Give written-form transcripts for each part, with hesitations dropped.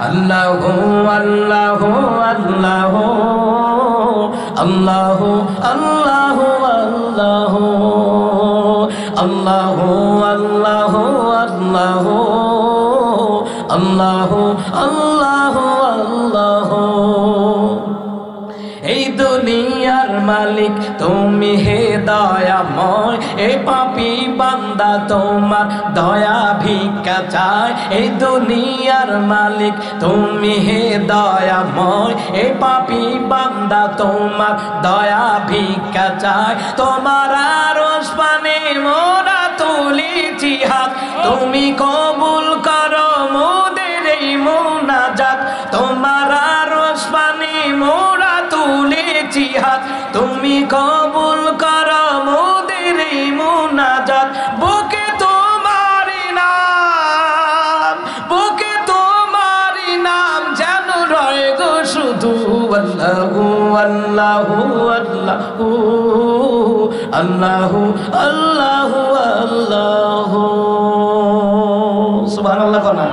আল্লাহু আল্লাহু আল্লাহু আল্লাহু আল্লাহু আল্লাহু আল্লাহু আল্লাহু আল্লাহু আল্লাহু আল্লাহু। এই দুনিয়ার মালিক তুমি হে দয়াময়, এই পাপী বান্দা তোমার দয়া ভিক্ষা চায়। এই দুনিয়ার মালিক তুমি হে দয়াময়, এই পাপী বান্দা তোমার দয়া ভিক্ষা চায়। তোমার আরশ পানে মোরা তুলেছি হাত, তুমি কবুল করো মোদের এই মুনাজাত। তোমার আরশ পানে মোরা তুলেছি হাত, তুমি কবুল করো মোদের এই মুনাজাত। বুকে তোমারি নাম, বুকে তোমারি নাম যেন রয় গো শুধু। আল্লাহু আল্লাহু আল্লাহু আল্লাহু আল্লাহু আল্লাহু। সুবহানাল্লাহ কোনা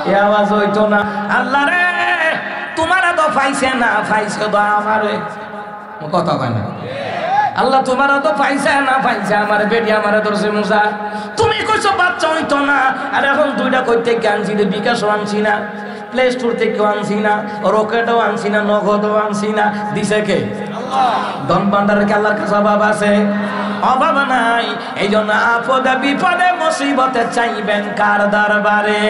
এই আওয়াজ হইতো না। আল্লাহ রে তোমার তো পাইছে না, পাইছে তো আমারে কথা কয় না। আল্লাহ তোমার তো পাইছে না, পাইছে আমার বেটি আমারে ধরছে মুসা। তুমি কইছো বাচ্চা হইতো না, আর এখন দুইটা কই থেকে আনছি, বিকাশও আনছি না, প্লে স্টোর থেকেও আনছি না, রকেটও আনছি না, নগদও আনছি না। দিছে কে? ধন ভান্ডারের কি আল্লাহর কাছে অভাব আছে? অভাব নাই। এই জন্য আপদে বিপদে মুসিবতে চাইবেন কার দরবারে?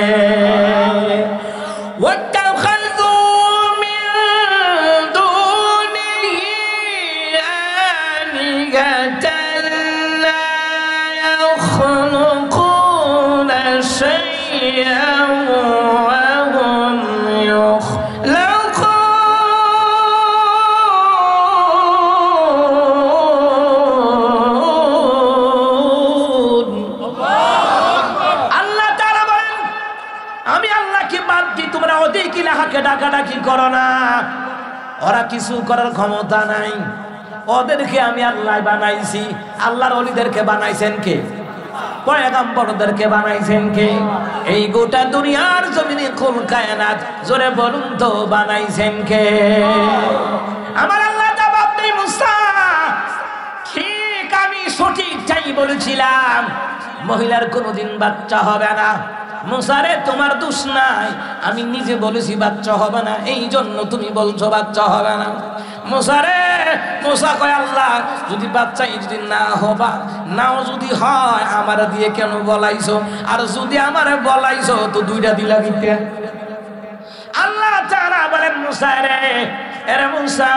ডাকাডাকি করো না, ওরা কিছু করার ক্ষমতা নাই। ওদেরকে আমি আল্লাহ বানাইছি। আল্লাহর ওলিদেরকে বানাইছেন কে? পয়গম্বরদেরকে বানাইছেন কে? এই গোটা দুনিয়ার জমিনে কুল কায়নাত জোরে বলুন তো বানাইছেন কে? আমার আল্লাহ জবাব দেয়, মুসা ঠিক আমি সঠিকটাই বলেছিলাম, মহিলার কোনোদিন বাচ্চা হবে না। মুসা রে তোমার দোষ নাই, আমি নিজে বলেছি বাচ্চা হবে না, এই জন্য তুমি বলছো বাচ্চা হবে না। মুসা রে, মুসা কয় আল্লাহ যদি বাচ্চা যদি না হবা, নাও যদি হয় আমার দিয়ে কেন বলাইছো? আর যদি আমারে বলাইছো তো দুইটা দিলা দিতে। আল্লাহ তাআলা বলেন মুসা রে, এরে মুসা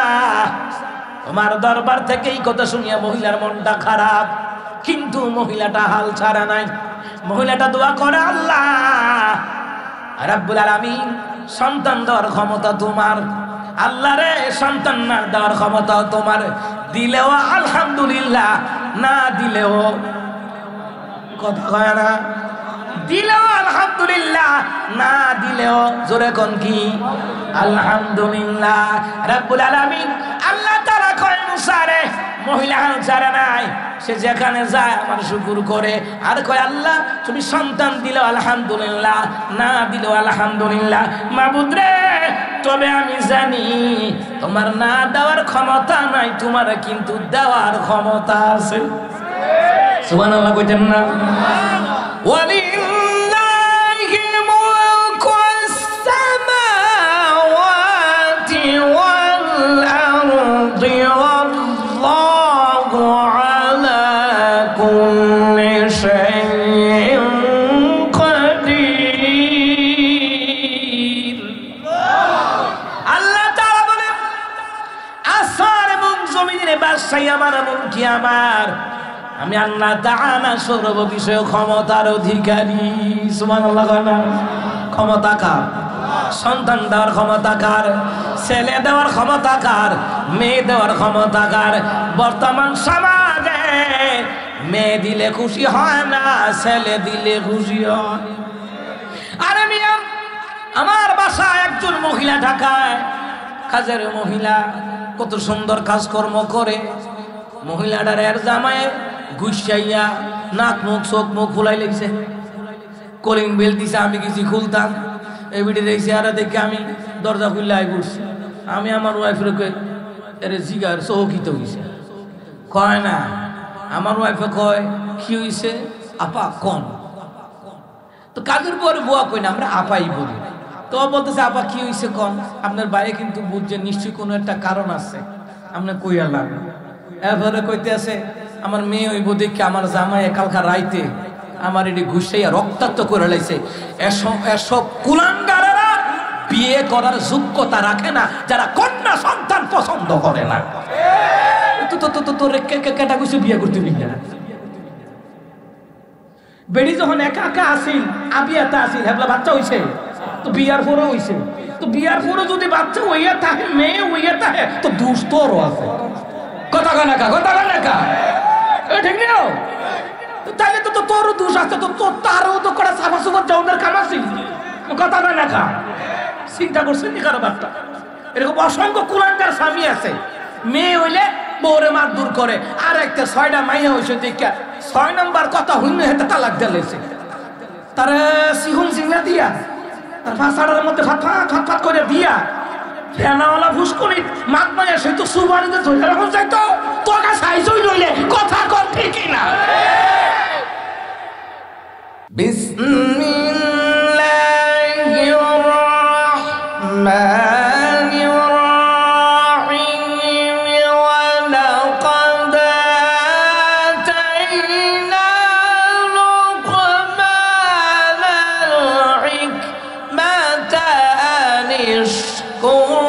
তোমার দরবার থেকে এই কথা শুনিয়া মহিলার মনটা খারাপ, কিন্তু মহিলাটা হাল ছাড়া নাই। মহিলাটা দোয়া করে, আল্লাহ রাব্বুল আলামিন সন্তান দেওয়ার ক্ষমতা তোমার। আল্লাহ রে সন্তান না দেওয়ার ক্ষমতা তোমার। দিলেও আলহামদুলিল্লাহ, না দিলেও কথা কয় না। দিলেও আলহামদুলিল্লাহ, না দিলেও জোরে কোন কি আলহামদুলিল্লাহ। রাব্বুল আলামিন আল্লাহ তাআলা কয় মুসা রে মহিলা হাল ছাড়া নাই, সে যেখানে যায় আমার শুকুর করে। আর কয় আল্লাহ তুমি সন্তান দিলেও আলহামদুলিল্লাহ, না দিলেও আলহামদুলিল্লাহ। মাবুদ রে তবে আমি জানি তোমার না দেওয়ার ক্ষমতা নাই, তোমার কিন্তু দেওয়ার ক্ষমতা আছে। সুবহানাল্লাহ কইতেন না? ওয়ালিল্লাহি মুলকুস সামাওয়াতি ওয়াল আরদি ওয়াল্লাহু আলা কুল্লি শাইইন কাদির। আল্লাহ তাআলা বলেন আসমান এবং জমিনের বাদশাহী আমার, এমনকি আমার, আমি আল্লাহ তাআলা সর্ব বিষয়ে ক্ষমতার অধিকারী। সুবহানাল্লাহ। ক্ষমতা কার? সন্তান দেওয়ার ক্ষমতা কার? ছেলে দেওয়ার ক্ষমতা কার? মেয়ে দেওয়ার ক্ষমতা কার? বর্তমান সমাজে মেয়ে দিলে খুশি হয় না, ছেলে দিলে খুশি হয়। আরে মিয়া, আমার বাসায় একজন মহিলা ঢাকায়, কাজের মহিলা, কত সুন্দর কাজকর্ম করে। মহিলাটার এর জামায় গুসাইয়া নাক মুখ চোখ মুখ ফুলাই লেগেছে, কলিং বেল দিছে, আমি কিছু খুলতাম। এবিডি রেখেছি আর দেখে আমি দরজা খুললে আই পড়ছি। আমি আমার ওয়াইফের এরে জিগার চৌকিতে হয়েছে কয় না, আমার ওয়াইফে কয় কি হয়েছে আপা কন। তো কাজের পরে বুয়া কই না, আমরা আপাই বলি। তো বলতেছে আপা কি হয়েছে কন, আপনার বাইরে কিন্তু বুঝছে নিশ্চয়ই কোনো একটা কারণ আছে, আপনার কই আলাম। এরপরে কইতে আছে আমার মেয়ে হইব দেখে আমার জামাই কালকা রাইতে আমার এটি ঘুষাইয়া রক্তাক্ত করে লাইছে। এসব কুলাঙ্গারেরা বিয়ে করার যোগ্যতা রাখে না যারা কন্যা সন্তান পছন্দ করে না। তোর কেটা ঘুষে বিয়ে করতে নিবে না। বেড়ি যখন একা একা আসিল আবিয়াতে আসিল হেবলা বাচ্চা হইছে, তো বিয়ার পরে হইছে। তো বিয়ার পরে যদি বাচ্চা হইয়া থাকে মেয়ে হইয়া থাকে তো দোষ তোরও আছে। কথা কয় না কথা কয় না ঠিক না? তাইলে তো তোরও দোষ আছে, তো তোর তারও তো করা সাফা সুফা যাওয়ার কাম আছে। কথা কয় না চিন্তা করছেন নি কারো বাচ্চা? এরকম অসংখ্য কুলাঙ্গার স্বামী আছে, মেয়ে হইলে বউরে মার দূর করে, আর একটা 6টা মাইয়া হয়েছে দেখা 6 নাম্বার কথা হইলে হেতে তালাক দিয়েছে। তারে সিহুন সিংলা দিয়া তার ফাঁসাড়ের মধ্যে ফাট করে দিয়া ফেনাওয়ালা ফুসকুনি মাত মাইয়া সে তো সুবারিতে ধরে রাখুন চাইতো তোকে সাইজই লইলে কথা কর ঠিকই না। বিসমিল্লাহির রাহমানির রাহিম ওয়া লাকাদ আতাইনা লুকমানাল হিকমাতা আনিশকুর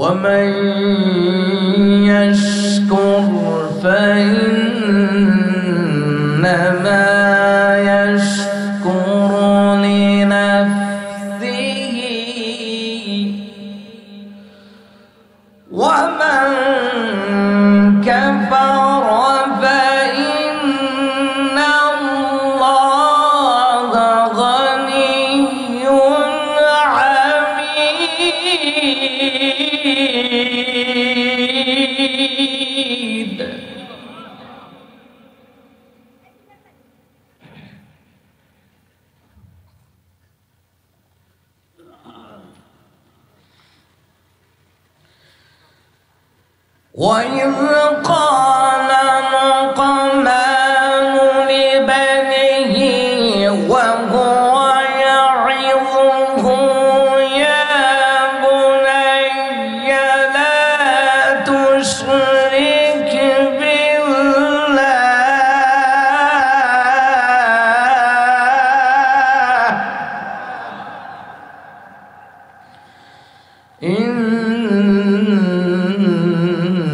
ومن يشكر فإنما يشكر لنفسه ومن كفر فإن الله غني حميد. وإذ قال لقمان لبنيه وهو يعظه يا بني لا تشرك بالله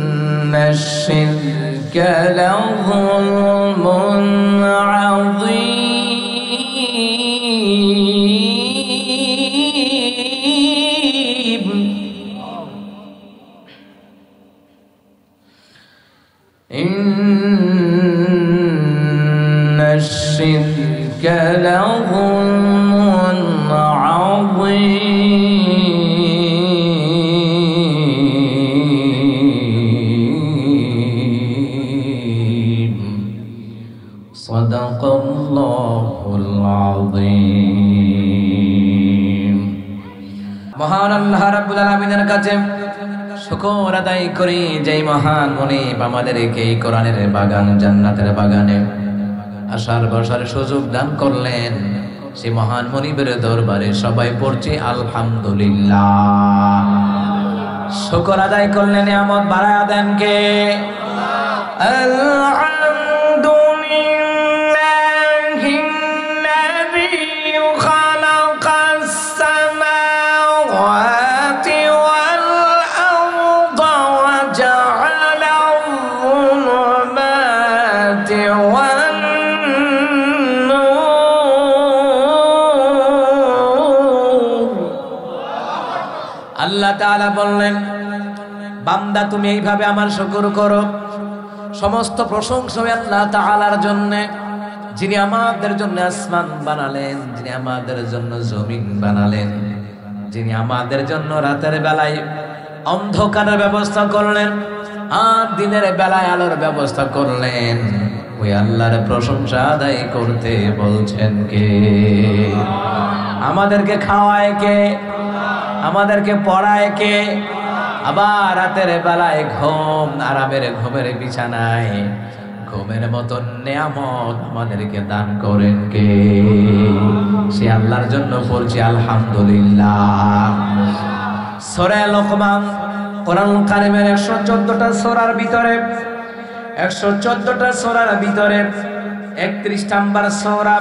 إن الشرك لظلم عظيم. إن الشرك لظلم عظيم. صدق الله العظيم. মহান আল্লাহ রাব্বুল আলামিনের কাছে শুকর আদায় করি যেই মহান মনিব আমাদেরকে এই কোরআনের বাগান জান্নাতের বাগানে আসার বসার সুযোগ দান করলেন। সেই মহান মনিবের দরবারে সবাই পড়ছি আলহামদুলিল্লাহ। শুকর আদায় করলেন, নিয়ামত বাড়ায়া দেন কে? আল্লাহ তাআলা বললেন, বান্দা তুমি এইভাবে আমার শুকর করো। সমস্ত প্রশংসা আল্লাহ তাআলার জন্য, যিনি আমাদের জন্য আসমান বানালেন, যিনি আমাদের জন্য জমিন বানালেন, যিনি আমাদের জন্য রাতের বেলায় অন্ধকারের ব্যবস্থা করলেন আর দিনের বেলায় আলোর ব্যবস্থা করলেন, ওই আল্লাহর প্রশংসা আদায় করতে বলছেন কে? আমাদেরকে খাওয়ায় কে? আমাদেরকে পড়ায় কে? আবার রাতের বেলায় ঘুম, আরামের ঘুমের বিছানায় ঘুমের মতন নিয়ামত আমাদেরকে দান করেন কে? সে আল্লাহর জন্য বলছি আলহামদুলিল্লাহ। সূরা লোকমান কোরআন কারিমের 114টা সূরার ভিতরে 114টা সূরার ভিতরে 31 নম্বর সূরা,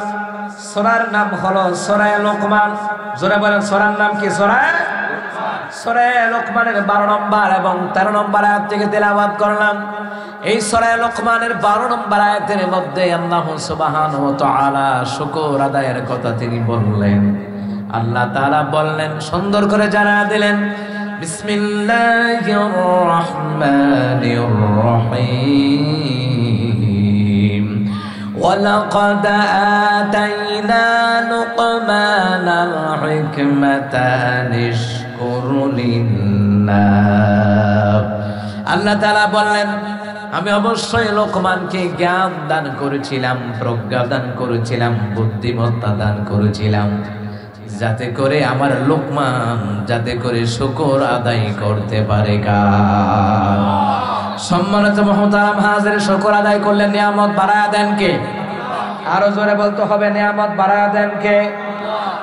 সূরার নাম হলো সূরা লোকমান। জোরে বলেন সূরার নাম কি? সূরা লোকমানের 12 নম্বর এবং 13 নম্বর আয়াত থেকে তেলাওয়াত করলাম। এই সূরা লোকমানের 12 নম্বর আয়াতের মধ্যে আল্লাহ সুবহানাহু ওয়া তাআলা শুকর আদায়ের কথা তিনি বললেন। আল্লাহ তাআলা বললেন, সুন্দর করে জানায়া দিলেন, বিসমিল্লাহির রহমানির রহিম ওয়ালাকাদ আতাইনা লুকমানাল হিকমাতা নিশকুর লিল্লাহ। আল্লাহ তাআলা বললেন, আমি অবশ্যই লোকমানকে জ্ঞান দান করেছিলাম, প্রজ্ঞা দান করেছিলাম, বুদ্ধিমত্তা দান করেছিলাম, যাতে করে আমার লোকমান যাতে করে শুকর আদায় করতে পারে। সম্মানিত মুহতারাম হাজির, শুকর আদায় করলে নিয়ামত বাড়ায়া দেন কে? আরো জোরে বলতে হবে, নিয়ামত বাড়ায়া দেন কে?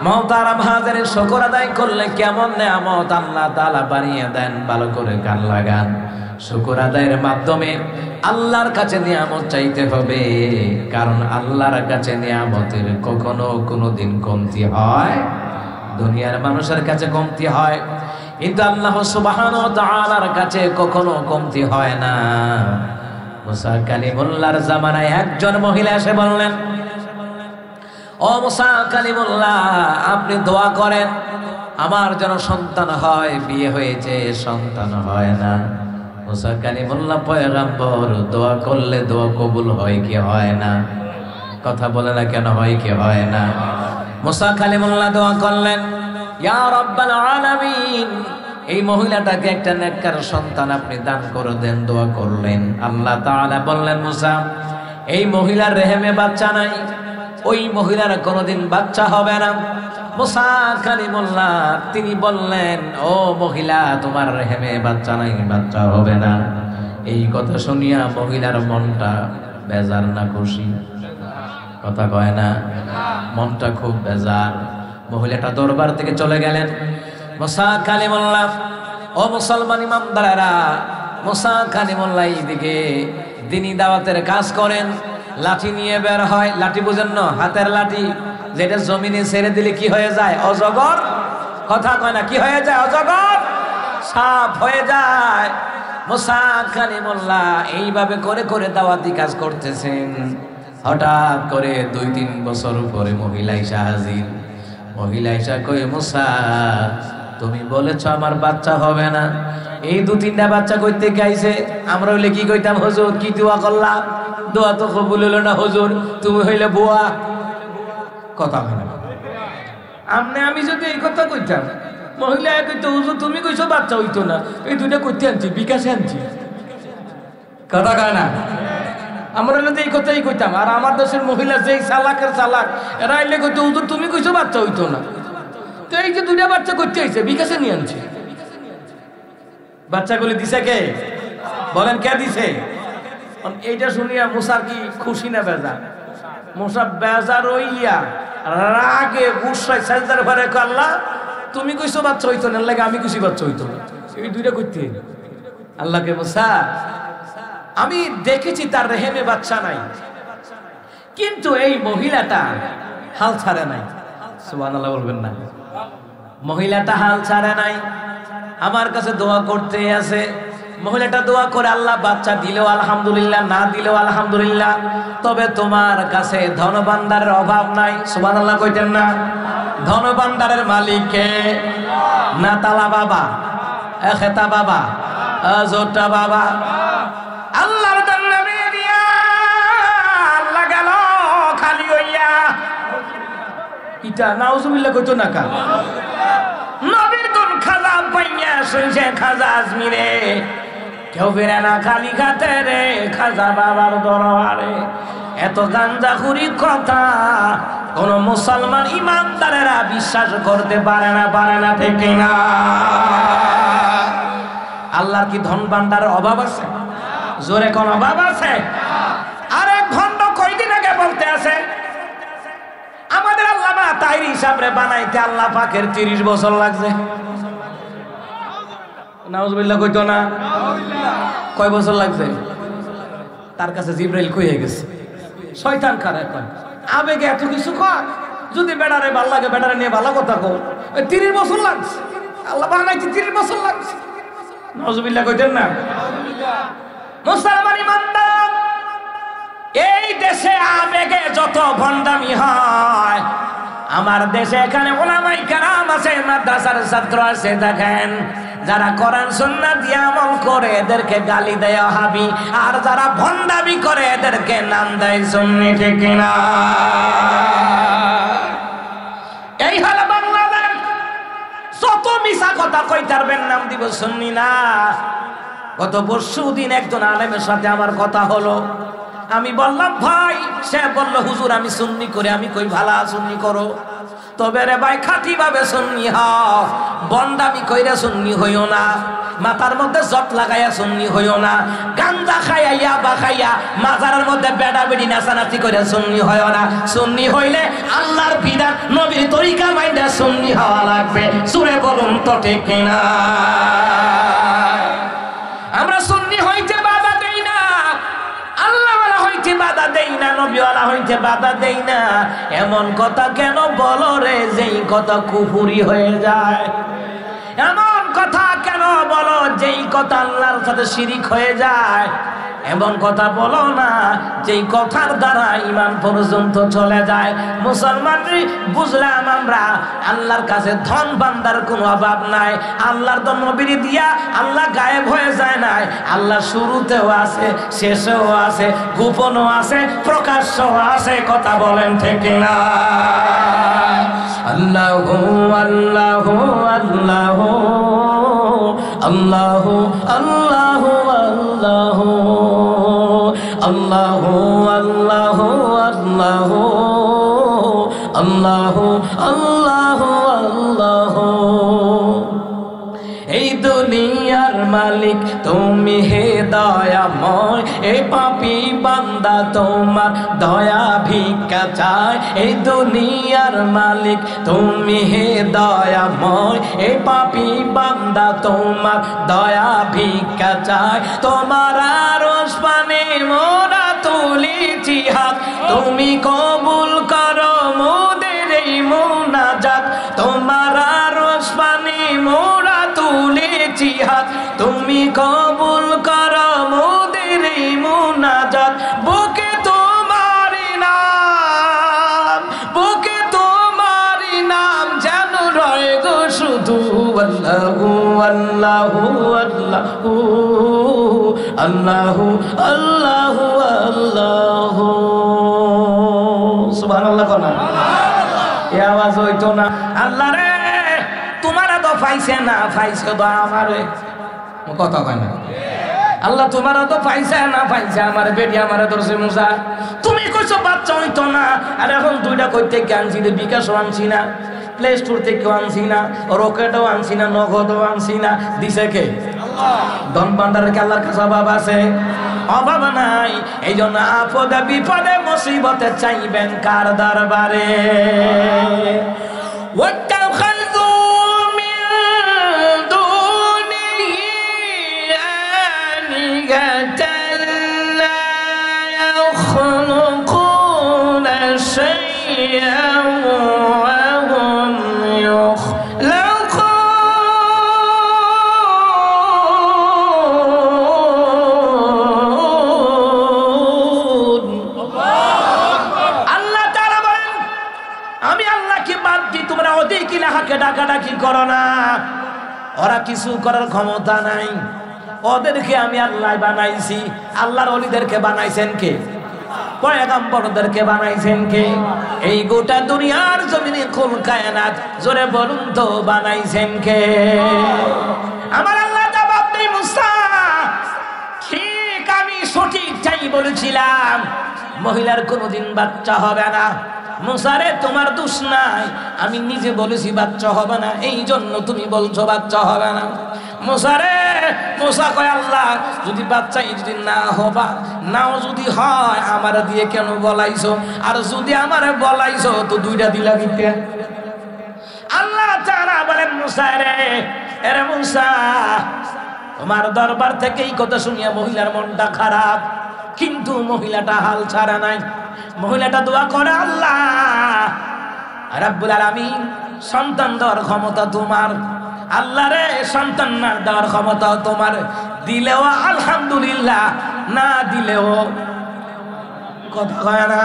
মুহতারাম হাজির, শুকর আদায় করলে কেমন নিয়ামত আল্লাহ তাআলা বাড়িয়ে দেন, ভালো করে কান লাগান। শুকর আদায়ের মাধ্যমে আল্লাহর কাছে নিয়ামত চাইতে হবে, কারণ আল্লাহর কাছে নিয়ামতের কখনো কোনোদিন কমতি হয়? দুনিয়ার মানুষের কাছে কমতি হয়, কিন্তু আল্লাহ সুবহানাহু ওয়া তাআলার কাছে কখনো কমতি হয় না। মুসা কালিমুল্লাহর জামানায় একজন মহিলা এসে বললেন, ও মুসা কালিমুল্লাহ, আপনি দোয়া করেন আমার যেন সন্তান হয়, বিয়ে হয়েছে সন্তান হয় না। মুসা কালিমুল্লাহ পয়গম্বর, দোয়া করলে দোয়া কবুল হয় কি হয় না? কথা বলে না কেন, হয় কি হয় না? মুসা কালিমুল্লাহ দোয়া করলেন, ইয়া রাব্বাল আলামিন, এই মহিলাটাকে একটা নেককার সন্তান আপনি দান করে দেন। দোয়া করলেন, আল্লাহ তাআলা বললেন, মুসা, এই মহিলার রেহেমে বাচ্চা নাই, ওই মহিলার কোনোদিন বাচ্চা হবে না। মুসা কালিমুল্লাহ তিনি বললেন, ও মহিলা, তোমার রেহেমে বাচ্চা নাই, বাচ্চা হবে না। এই কথা শুনিয়া মহিলার মনটা বেজার না খুশি? কথা কয় না, মনটা খুব বেজার। মহিলাটা দরবার থেকে চলে গেলেন। মুসা কালিমুল্লাহ, ও মুসলমান ইমামদারেরা, মুসা কালিমুল্লাহ এইদিকে দিনী দাওয়াতের কাজ করেন, লাঠি নিয়ে বের হয়। লাঠি বুঝেন না? হাতের লাঠি, যেটা জমিনে ছেড়ে দিলে কি হয়ে যায়? অজগর। কথা কয় না, কি হয়ে যায়? অজগর, সাপ হয়ে যায়। মুসা কালিমুল্লাহ এইভাবে করে করে দাওয়াতি কাজ করতেছেন। হঠাৎ করে 2-3 বছর পরে মহিলা এসে হাজির। মহিলা এসে কই, মুসা, তুমি বলেছ আমার বাচ্চা হবে না, এই 2-3টা বাচ্চা কইতে গাইছে। আমরা হইলে কি কইতাম? হুজুর কি দোয়া করলাম, দোয়া তো কবুল হলো না হুজুর, তুমি হইলে বুয়া। কথা হয় না? আমি যদি এই কথা কইতাম, মহিলা কইতো, হুজুর তুমি কইছো বাচ্চা হইতো না, এই 2টা কইতে আনছি, বিকাশে আনছি। কথা কয় না? আমরা হলে এই কথাই কইতাম। আর আমার দেশের মহিলা যেই চালাকের চালাক, এরা এলে কইতো, হুজুর তুমি কইছো বাচ্চা হইতো না, তো এই যে 2টা বাচ্চা করতে হয়েছে, বিকাশে নিয়ে আনছে। বাচ্চাগুলি দিছে কে? বলেন, কে দিছে? এইটা শুনিয়া মুসার কি খুশি না বেজার? মুসা বেজার হইয়া রাগে গুসায় সাজদার ঘরে, আল্লাহ তুমি কইছো বাচ্চা হইতো না, লাগে আমি কইছি বাচ্চা হইতো না, এই 2টা করতে আল্লাহকে, মুসা আমি দেখেছি তার রেহেমে বাচ্চা নাই, কিন্তু এই মহিলাটা হাল ছাড়ে নাই। সুবহানাল্লাহ বলবেন না? মহিলাটা হাল ছাড়ে নাই, আমার কাছে দোয়া করতে আছে। মহিলাটা দোয়া করে, আল্লাহ বাচ্চা দিলেও আলহামদুলিল্লাহ, না দিলেও আলহামদুলিল্লাহ, তবে তোমার কাছে ধনভান্ডারের অভাব নাই। সুবহানাল্লাহ কইতেন না? ধনভান্ডারের মালিক কে? না তালা বাবা, খেতা বাবা, জোটা বাবা, আল্লাহর নামে দিয়া আল্লাহ গেল খালি হইয়া। ইটা নাউজুবিল্লাহ কইতো না কা? নবীর শুনছে খাজা আজমিরে, কেউ ফিরে না খালি খাতে রে খাজা বাবার দরবারে। এত গাঞ্জাখুরি কথা কোন মুসলমান ইমানদারেরা বিশ্বাস করতে পারে না ঠিক না? আল্লাহর কি ধন ভান্ডারের অভাব আছে? জোরে কোন অভাব আছে? আরেক খন্ড কয়দিন আগে বলতে আছে আমাদের আল্লামা তাহির হিসাবে বানাইতে আল্লাহ পাকের 30 বছর লাগছে। নাউজুবিল্লাহ কইতো না? কয় বছর লাগছে? তার কাছে জিবরাইল কইয়ে গেছে। শয়তান কারে কয় আবেগে এত কিছু কয়, যদি বেড়ারে ভাল লাগে বেড়ারে নিয়ে ভালো কথা কও। 30 বছর লাগছে আল্লাহ বানাইতে, 30 বছর লাগছে। নাউজুবিল্লাহ কইতেন না? মুসলমান ইমানদার, এই দেশে আবেগে যত ভণ্ডামি হয়, আমার দেশে এখানে উলামায়ে কেরাম আছে, মাদ্রাসার ছাত্র আছে, দেখেন যারা কোরআন সুন্নাহ দিয়ে আমল করে এদেরকে গালি দেয় ওয়াহাবি, আর যারা ভণ্ডামি করে এদেরকে নাম দেয় সুন্নি, ঠিক কিনা? এই হলো বাংলাদেশ। যত মিছা কথা কইতে পারবেন নাম দিব সুন্নি না। গত পরশুদিন একজন আলেমের সাথে আমার কথা হলো, আমি বললাম ভাই, সে বলল হুজুর আমি সুন্নি করি। আমি কই ভালো সুন্নি করো, তবে রে ভাই খাঁটি ভাবে সুন্নি হও, বন্ডামি কইরা সুন্নি হইও না, মাথার মধ্যে জট লাগাইয়া সুন্নি হইও না, গাঞ্জা খাইয়া ইয়াবা খাইয়া মাজারের মধ্যে বেড়া বেড়ি নাচানাচি কইরা সুন্নি হইও না। সুন্নি হইলে আল্লাহর বিধান নবীর তরিকা মাইন্ডা সুন্নি হওয়া লাগবে। সুরে বলুন তো ঠিক কিনা? আমরা সুন্নি হইতে বাধা দেই না, আল্লাহওয়ালা হইতে বাধা দেই না, নবীওয়ালা হইতে বাধা দেই না। এমন কথা কেন বলো রে যেই কথা কুফরি হয়ে যায়? এমন কথা কেন বলো যেই কথা আল্লাহর সাথে শিরিক হয়ে যায়? এমন কথা বলো না যেই কথার দ্বারা ঈমান পর্যন্ত চলে যায়। মুসলমান বুঝলাম আমরা আল্লাহর কাছে ধন ভান্ডার কোনো অভাব নাই। আল্লাহর তো নবীর দিয়া আল্লাহ গায়েব হয়ে যায় নাই। আল্লাহ শুরুতেও আছে, শেষেও আছে, গোপনও আছে, প্রকাশ্যও আছে। কথা বলেন ঠিক না? আল্লাহু আল্লাহু আল্লাহু আল্লাহু আল্লাহু আল্লাহু আল্লাহু আল্লাহু আল্লাহু আল্লাহু আল্লাহু আল্লাহু। এই দুনিয়ার মালিক তুমি হে দয়াময়, এই পাপী বান্দা তোমার দয়া ভিক্ষা চায়। এই দুনিয়ার মালিক তুমি হে দয়াময়, এই পাপী বান্দা তোমার দয়া ভিক্ষা চায়। তোমার আরশ পানে মোরা তুলিছি হাত, তুমি কবুল করো মোদের এই মুনাজাত। তোমার আরশ পানে মোরা তুলেছি হাত, তুমি কবুল করো মোদের এই মুনাজাত। বুকে তোমারি নাম, বুকে তোমারি নাম যেন রয় গো শুধু। আল্লাহু আল্লাহু আল্লাহু আল্লাহু আল্লাহু আল্লাহু। সুবহানাল্লাহ কোনা এই আওয়াজ হইতো না? আল্লাহ রে তোমার তো পাইছে না, পাইছে তো আমারে। কথা কয় না? আল্লাহ তোমার তো পাইছে না, পাইছে আমারে। বেটি আমারে ধরছে মুসা, তুমি কইছো বাচ্চা হইতো না। আর এখন দুইটা কই থেকে আনছি, বিকাশও আনছি না, প্লে স্টোর থেকেও আনছি না, রকেটও আনছি না, নগদও আনছি না। দিছে কে? ধন ভান্ডারের কি আল্লাহর কাছে অভাব আছে? অভাব নাই। এই জন্য আপদে বিপদে মুসিবতে চাইবেন কার দরবারে? ডাকাডাকি করো না, ওরা কিছু করার ক্ষমতা নাই। ওদেরকে আমি আল্লাহ বানাইছি। আল্লাহর ওলিদেরকে বানাইছেন কে? পয়গম্বরদেরকে বানাইছেন কে? এই গোটা দুনিয়ার জমিনে কুল কায়নাত, জোরে বলুন তো বানাইছেন কে? আমার আল্লাহ জবাব দেয় মুসা ঠিক আমি সঠিকটাই বলেছিলাম মহিলার কোনোদিন বাচ্চা হবে না মুসা রে তোমার দোষ নাই আমি নিজে বলেছি বাচ্চা হবে না এই জন্য তুমি বলছো বাচ্চা হবে না মুসা রে মুসা কয় আল্লাহ যদি বাচ্চা যদি না হবা নাও যদি হয় আমার দিয়ে কেন বলাইছো আর যদি আমারে বলাইছো তো দুইটা দিলা দিতে আল্লাহ তাআলা বলেন মুসা রে এরে মুসা তোমার দরবার থেকে এই কথা শুনিয়া মহিলার মনটা খারাপ কিন্তু মহিলাটা হাল ছাড়া নাই মহিলাটা দোয়া করে আল্লাহ রাব্বুল আলামিন সন্তান দেওয়ার ক্ষমতা তোমার আল্লাহ রে সন্তান না দেওয়ার ক্ষমতা তোমার দিলেও আলহামদুলিল্লাহ না দিলেও কথা কয় না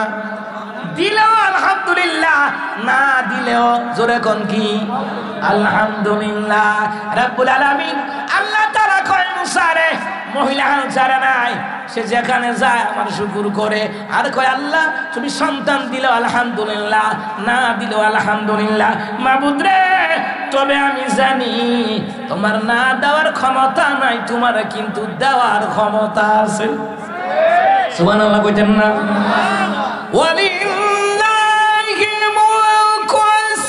দিলেও আলহামদুলিল্লাহ না দিলেও জোরে কোন কি আলহামদুলিল্লাহ রাব্বুল আলামিন আল্লাহ তাআলা কয় মুসা রে মহিলা হাল ছাড়া নাই সে যেখানে যায় আমার শুকর করে আর কয় আল্লাহ তুমি সন্তান দিলে আলহামদুলিল্লাহ না দিলেও আলহামদুলিল্লাহ মাবুদ রে তবে আমি জানি তোমার না দেওয়ার ক্ষমতা নাই তোমার কিন্তু দেওয়ার ক্ষমতা আছে সুবহানাল্লাহ কইতেন না ওয়ালিল্লাহি মুলকুস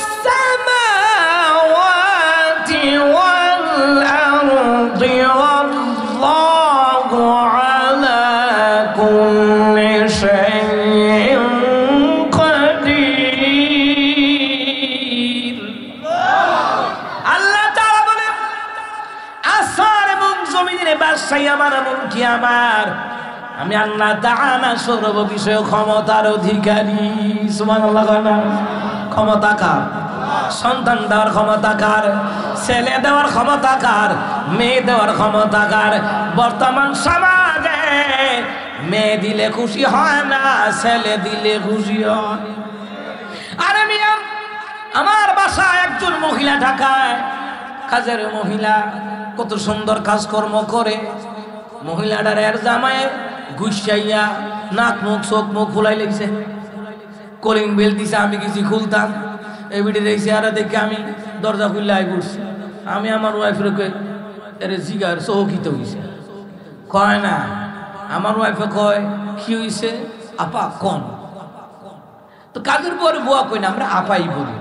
সামাওয়াতি ওয়াল আরদি ওয়াল্লাহু আলা কুল্লি শাইইন কাদির আল্লাহ তাআলা বলেন আসমান এবং জমিনের বাদশাহী আমার মুলকি আমার আমি আল্লাহ তাআলা সর্ব বিষয়ে ক্ষমতার অধিকারী সুবহানাল্লাহ ক্ষমতা কার সন্তান দেওয়ার ক্ষমতা কার ছেলে দেওয়ার ক্ষমতা কার মেয়ে দেওয়ার ক্ষমতা কার বর্তমান সমাজে মেয়ে দিলে খুশি হয় না ছেলে দিলে খুশি হয় আরে মিয়া আমার বাসায় একজন মহিলা ঢাকায় কাজের মহিলা কত সুন্দর কাজকর্ম করে মহিলাটার এর জামায় গুছাইয়া নাক মুখ চোখ মুখ ফুলাই লেগেছে কলিং বেল দিছে আমি কিছু খুলতাম এই বিটি দেখছি আর দেখে আমি দরজা খুললে আই করছি আমি আমার ওয়াইফের এরে জিগার চৌকিতে হয়েছে কয় না আমার ওয়াইফে কয় কি হয়েছে আপা কন তো কাজের পরে বুয়া কই না আমরা আপাই বলি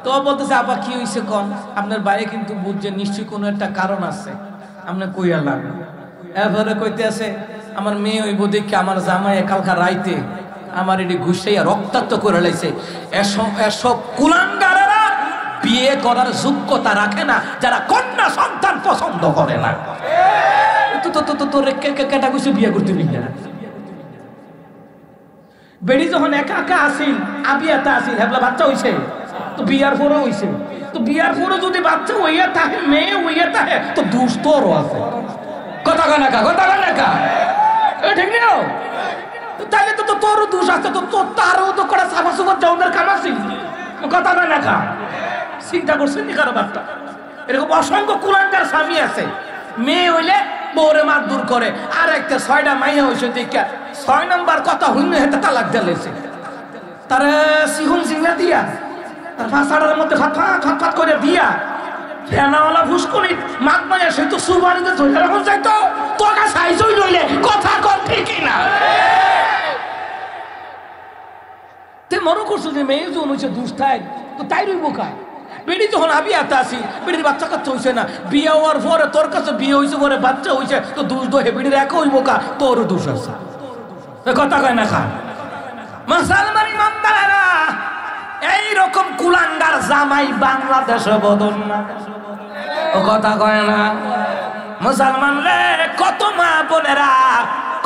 তো বলতেছে আপা কি হয়েছে কন আপনার বাইরে কিন্তু বুঝছে নিশ্চয়ই কোনো একটা কারণ আছে আপনার কইয়া লাগবে এরপরে কইতে আছে আমার মেয়ে হইব দেখে আমার জামাই কালকা রাইতে আমার এটি ঘুষাইয়া রক্তাক্ত করে লাইছে এসব কুলাঙ্গারেরা বিয়ে করার যোগ্যতা রাখে না যারা কন্যা সন্তান পছন্দ করে না তোর কেটা ঘুষে বিয়ে করতে নিলে না বেড়ি যখন একা একা আসিল আবিয়াতে আসিল হেবলা বাচ্চা হইছে তো বিয়ার পরে হইছে তো বিয়ার পরে যদি বাচ্চা হইয়া থাকে মেয়ে হইয়া থাকে তো দোষ তোরও আছে কথা কয় না কথা কয় না ঠিক নেই তাইলে তো তোরও দোষ আছে তো তোর তারও তো করা সাফা সুফা যাওয়ার কাম আছে কথা কয় না চিন্তা করছেন নি কারো বাচ্চা এরকম অসংখ্য কুলাঙ্গার স্বামী আছে মেয়ে হইলে বউরে মার দূর করে আর একটা 6টা মাইয়া হয়েছে দেখা 6 নাম্বার কথা হইলে হেতে তালাক দিয়েছে তার সিহুন সিংলা দিয়া তার ফাঁসাটার মধ্যে ফাট করে দিয়া ফেনাওয়ালা ফুসকুনি মাত মাইয়া সে তো সুবারিতে ধরে রাখুন যাইতো তোকে সাইজই লইলে কথা কম ঠিকই না তে মনে করছো যে মেয়ে যখন হয়েছে দুষ্টায় তো তাই রইব কায় বেড়ি যখন আবিয়াতে আসি বেড়ির বাচ্চা কাচ্চা হয়েছে না বিয়ে হওয়ার পরে তোর কাছে বিয়ে হয়েছে পরে বাচ্চা হয়েছে তো দোষ দোহে বেড়ির এক হইব কা তোরও দোষ আছে কথা কয় না খা মুসলমান ইমানদারেরা এইরকম কুলাঙ্গার জামাই বাংলাদেশে বদল না ও কথা কয় না মুসলমান রে কত মা বোনেরা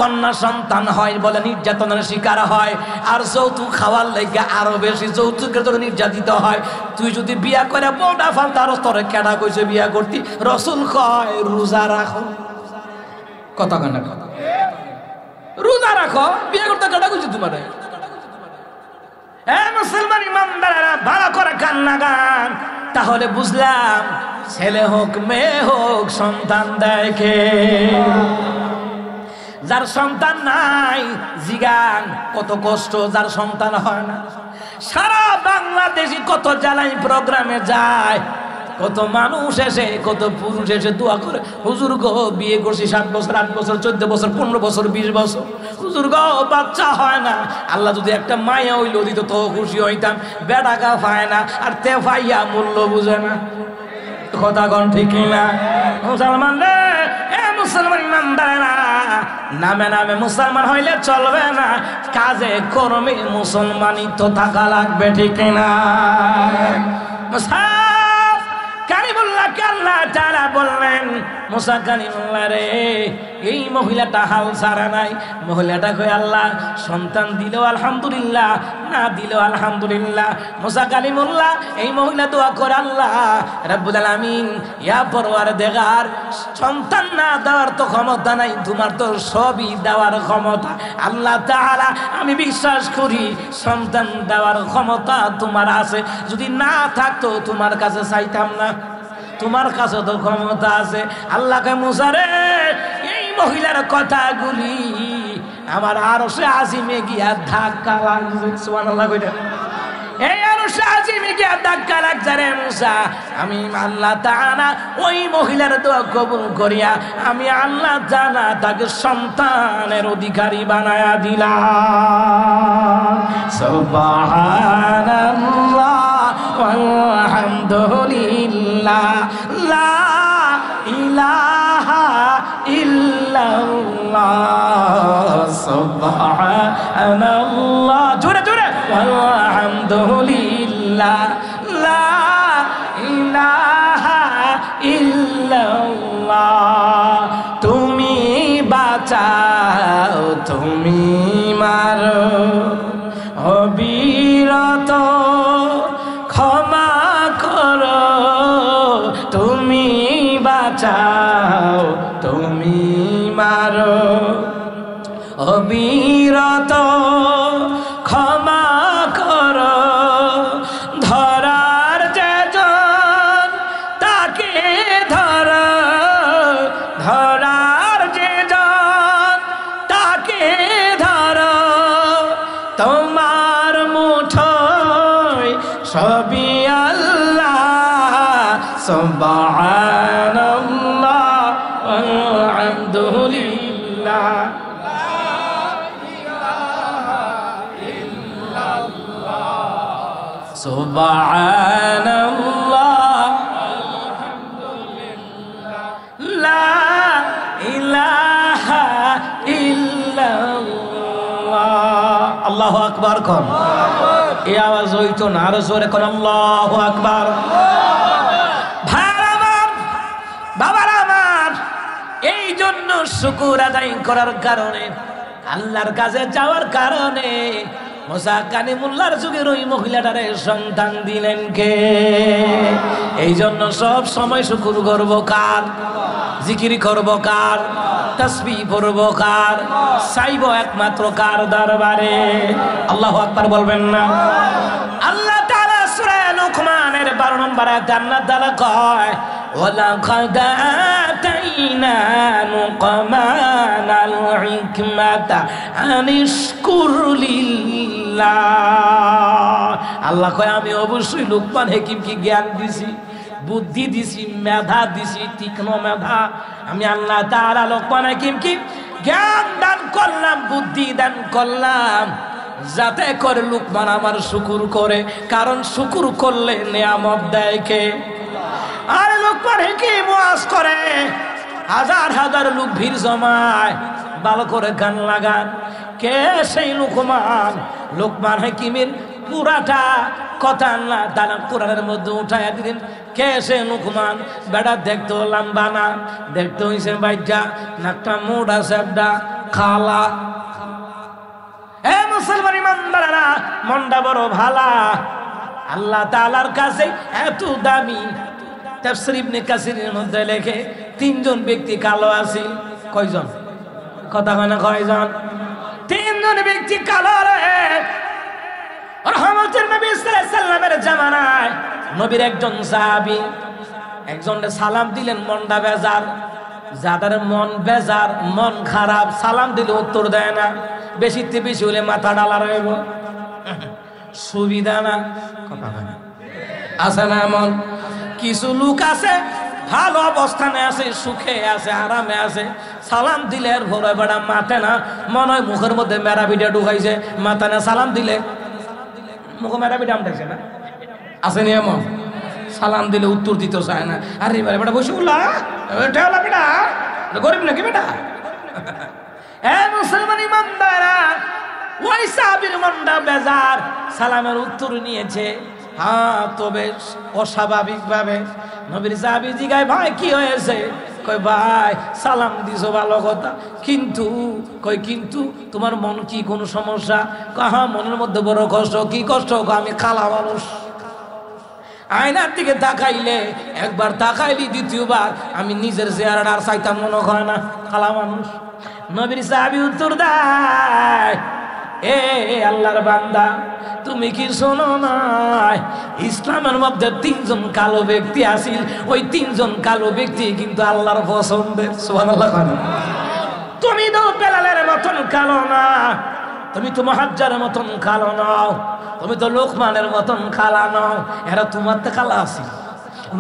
কন্যা সন্তান হয় বলে নির্যাতনের শিকার হয় আর যৌতুক খাওয়ার লেগে আরো বেশি যৌতুকের জন্য নির্যাতিত হয় তুই যদি বিয়া করে বউটা ফালতার তোরে কেডা কইছে বিয়া করতি রাসূল কয় রোজা রাখো কথা কয় না রোজা রাখো বিয়া করতে কেডা কইছে তোমারে মুসলমান ইমানদারেরা ভালো করে গান লাগান তাহলে বুঝলাম ছেলে হোক মেয়ে হোক সন্তান দেখে যার সন্তান নাই জিগান কত কষ্ট যার সন্তান হয় না সারা বাংলাদেশি কত জ্বালাই প্রোগ্রামে যায় কত মানুষ এসে কত পুরুষ এসে দোয়া করে, হুজুর গো বিয়ে করছি 7 বছর 8 বছর 14 বছর 15 বছর 20 বছর, হুজুর গো বাচ্চা হয় না। আল্লাহ যদি একটা মায়া হইল দিত তো খুশি হইতাম। বেটাকা পায় না, আর তে পাইয়া মূল্য বুঝে না। কথা কোন ঠিক না? মুসলমান রে, এ মুসলমান ইমানদারেরা, নামে নামে মুসলমান হইলে চলবে না, কাজে কর্মে মুসলমানই তো থাকা লাগবে, ঠিক না? কালিমুল্লাহকে আল্লাহ তাআলা বললেন, মুসা কালিমুল্লাহ রে, এই মহিলাটা হাল ছাড়া নাই। মহিলাটা কই আল্লাহ সন্তান দিলেও আলহামদুলিল্লাহ, না দিলেও আলহামদুলিল্লাহ। মুসা কালিমুল্লাহ এই মহিলা দোয়া করে, আল্লাহ রাব্বুল আলামিন, ইয়া পরওয়ারদিগার, সন্তান না দেওয়ার তো ক্ষমতা নাই, তোমার তো সবই দেওয়ার ক্ষমতা। আল্লাহ তাআলা আমি বিশ্বাস করি সন্তান দেওয়ার ক্ষমতা তোমার আছে, যদি না থাকতো তোমার কাছে চাইতাম না, তোমার কাছে তো ক্ষমতা আছে। আল্লাহকে মুসা রে, এই মহিলার কথাগুলি আমার আরশে আজিমে গিয়া ধাক্কা লাগছে। সুবহানাল্লাহ কইটা, এই আরশে আজিমে গিয়া ধাক্কা লাগছে রে মুসা। আমি আল্লাহ তাআলা ওই মহিলার দোয়া কবুল করিয়া আমি আল্লাহ তাআলা তাকে সন্তানের অধিকারী বানায়া দিলাম। সুবহানাল্লাহ আলহামদুলিল্লাহ, লা ইলাহা ইল্লাল্লাহ, সুবহানাল্লাহ, জোরে জোরে, আলহামদুলিল্লাহ, লা ইলাহা ইল্লাল্লাহ। তুমি বাঁচাও, তুমি মারো, অবিরত ক্ষমা করো, তুমি বাঁচাও, তুমি মারো, অবিরত ক্ষমা করো। ধরার যেজন তাকে ধরো, ধরার যেজন তাকে ধরো, তোমার মুঠোয় সবই আল্লাহ। সুবহানাল্লাহ আলহামদুলিল্লাহ, সুবহানাল্লাহ লা ইলাহা ইল্লাল্লাহ। আল্লাহু আকবার কোন, এই আওয়াজ হইতো না, আরো জোরে কোন আল্লাহু আকবার। ভাইরা আমার, বাবারা আমার, এই জন্য শুকর আদায় করার কারণে, আল্লাহর কাছে যাওয়ার কারণে মুসা কালিমুল্লাহর যুগের ওই মহিলাটারে সন্তান দিলেন কে? এই জন্য সব সময় শুকর করব কার, জিকির করব কার, তাসবিহ পড়ব কার, চাইব একমাত্র কার দরবারে? আল্লাহু আকবার বলবেন না? আল্লাহ তাআলা সূরা লুকমানের 12 নম্বর আয়াতে আল্লাহ তাআলা কয়, ওয়ালাকাদ আতাইনা লুকমানাল হিকমাতা আনিশকুর লিল্লাহ। আল্লাহ কয় আমি অবশ্যই লোকমান হাকিমকে জ্ঞান দিছি, বুদ্ধি দিছি, মেধা দিছি, তীক্ষ্ণ মেধা। আমি আল্লাহ তাআলা লোকমান হাকিমকে জ্ঞান দান করলাম, বুদ্ধি দান করলাম, যাতে করে লোকমান আমার শুকর করে। কারণ শুকর করলে নিয়ামত দেয় কে? আর লোকমান হাকিম ওয়াজ করে, হাজার হাজার লোক ভিড় জমায়, ভালো করে গান লাগান। কে সেই লোকমান? লোকমান হাকিমের পুরাটা কথা আল্লাহ তাআলা কোরআনের মধ্যে উঠায়া দিলেন। কে সে লোকমান? বেটা দেখতো লম্বা না, দেখতো হইছে বাইটা, নাকটা মোটা সেবডা খালা। এ মুসলমান ইমানদারেরা, মনটা বড় ভালা, আল্লাহ তাআলার কাছে এত দামি। তাফসীর ইবনে কাসিরের মধ্যে লেখে 3 জন ব্যক্তি কালো আছে। কয়জন? কথা কয় না, কয়জন? 3 জন ব্যক্তি কালো রে। রহমতের নবী সাল্লাল্লাহু আলাইহি সাল্লামের জামানায় নবীর একজন সাহাবী একজনকে সালাম দিলেন, মনটা বেজার। যাদের মন বেজার, মন খারাপ, সালাম দিলে উত্তর দেয় না, বেশিতে বেশি হলে মাথা ডালা রইব, সুবিধা না। কথা হয় না, আছে না এমন? কিছু লোক আছে ভালো অবস্থানে আছে, সুখে আছে, আরামে আছে, সালাম দিলে এর ভরে বেড়া মাঠে না, মনে হয় মুখের মধ্যে মেরা পিঠা ঢুকাইছে, মাথা না সালাম দিলে মুখে মেরা পিঠা আমটাইছে না, আসেনি এমন? সালাম দিলে উত্তর দিতে চায় না। আরে বেটা বসে বললা বেটা গরিব নাকি বেটা? মুসলমান ইমানদারা, ওই সাহাবীর মনটা বেজার, সালামের উত্তর নিয়েছে। হ্যাঁ, তবে অস্বাভাবিক ভাবে নবীর সাহাবী জিগায়, ভাই কি হয়েছে? কই ভাই সালাম দিছো ভালো কথা, কিন্তু কই কিন্তু তোমার মন কি কোনো সমস্যা? হ্যাঁ, মনের মধ্যে বড় কষ্ট। কি কষ্ট? আমি কালা মানুষ, আয়নার দিকে তাকাইলে একবার তাকাইলি, দ্বিতীয়বার আমি নিজের চেহারাটা আর চাইতাম মনে হয় না, কালা মানুষ। নবীর সাহাবী উত্তর দেয়, এ আল্লাহর বান্দা, তুমি কি শোনো না ইসলামের মধ্যে 3 জন কালো ব্যক্তি আছিল, ওই 3 জন কালো ব্যক্তি কিন্তু আল্লাহর পছন্দের। সুবহানাল্লাহ। তুমি তো বেলালের মতন কালো না, তুমি তো মুহাজ্জারের মতন কালো নাও, তুমি তো লোকমানের মতন কালা নাও, এরা তোমার তে কালা আছিল।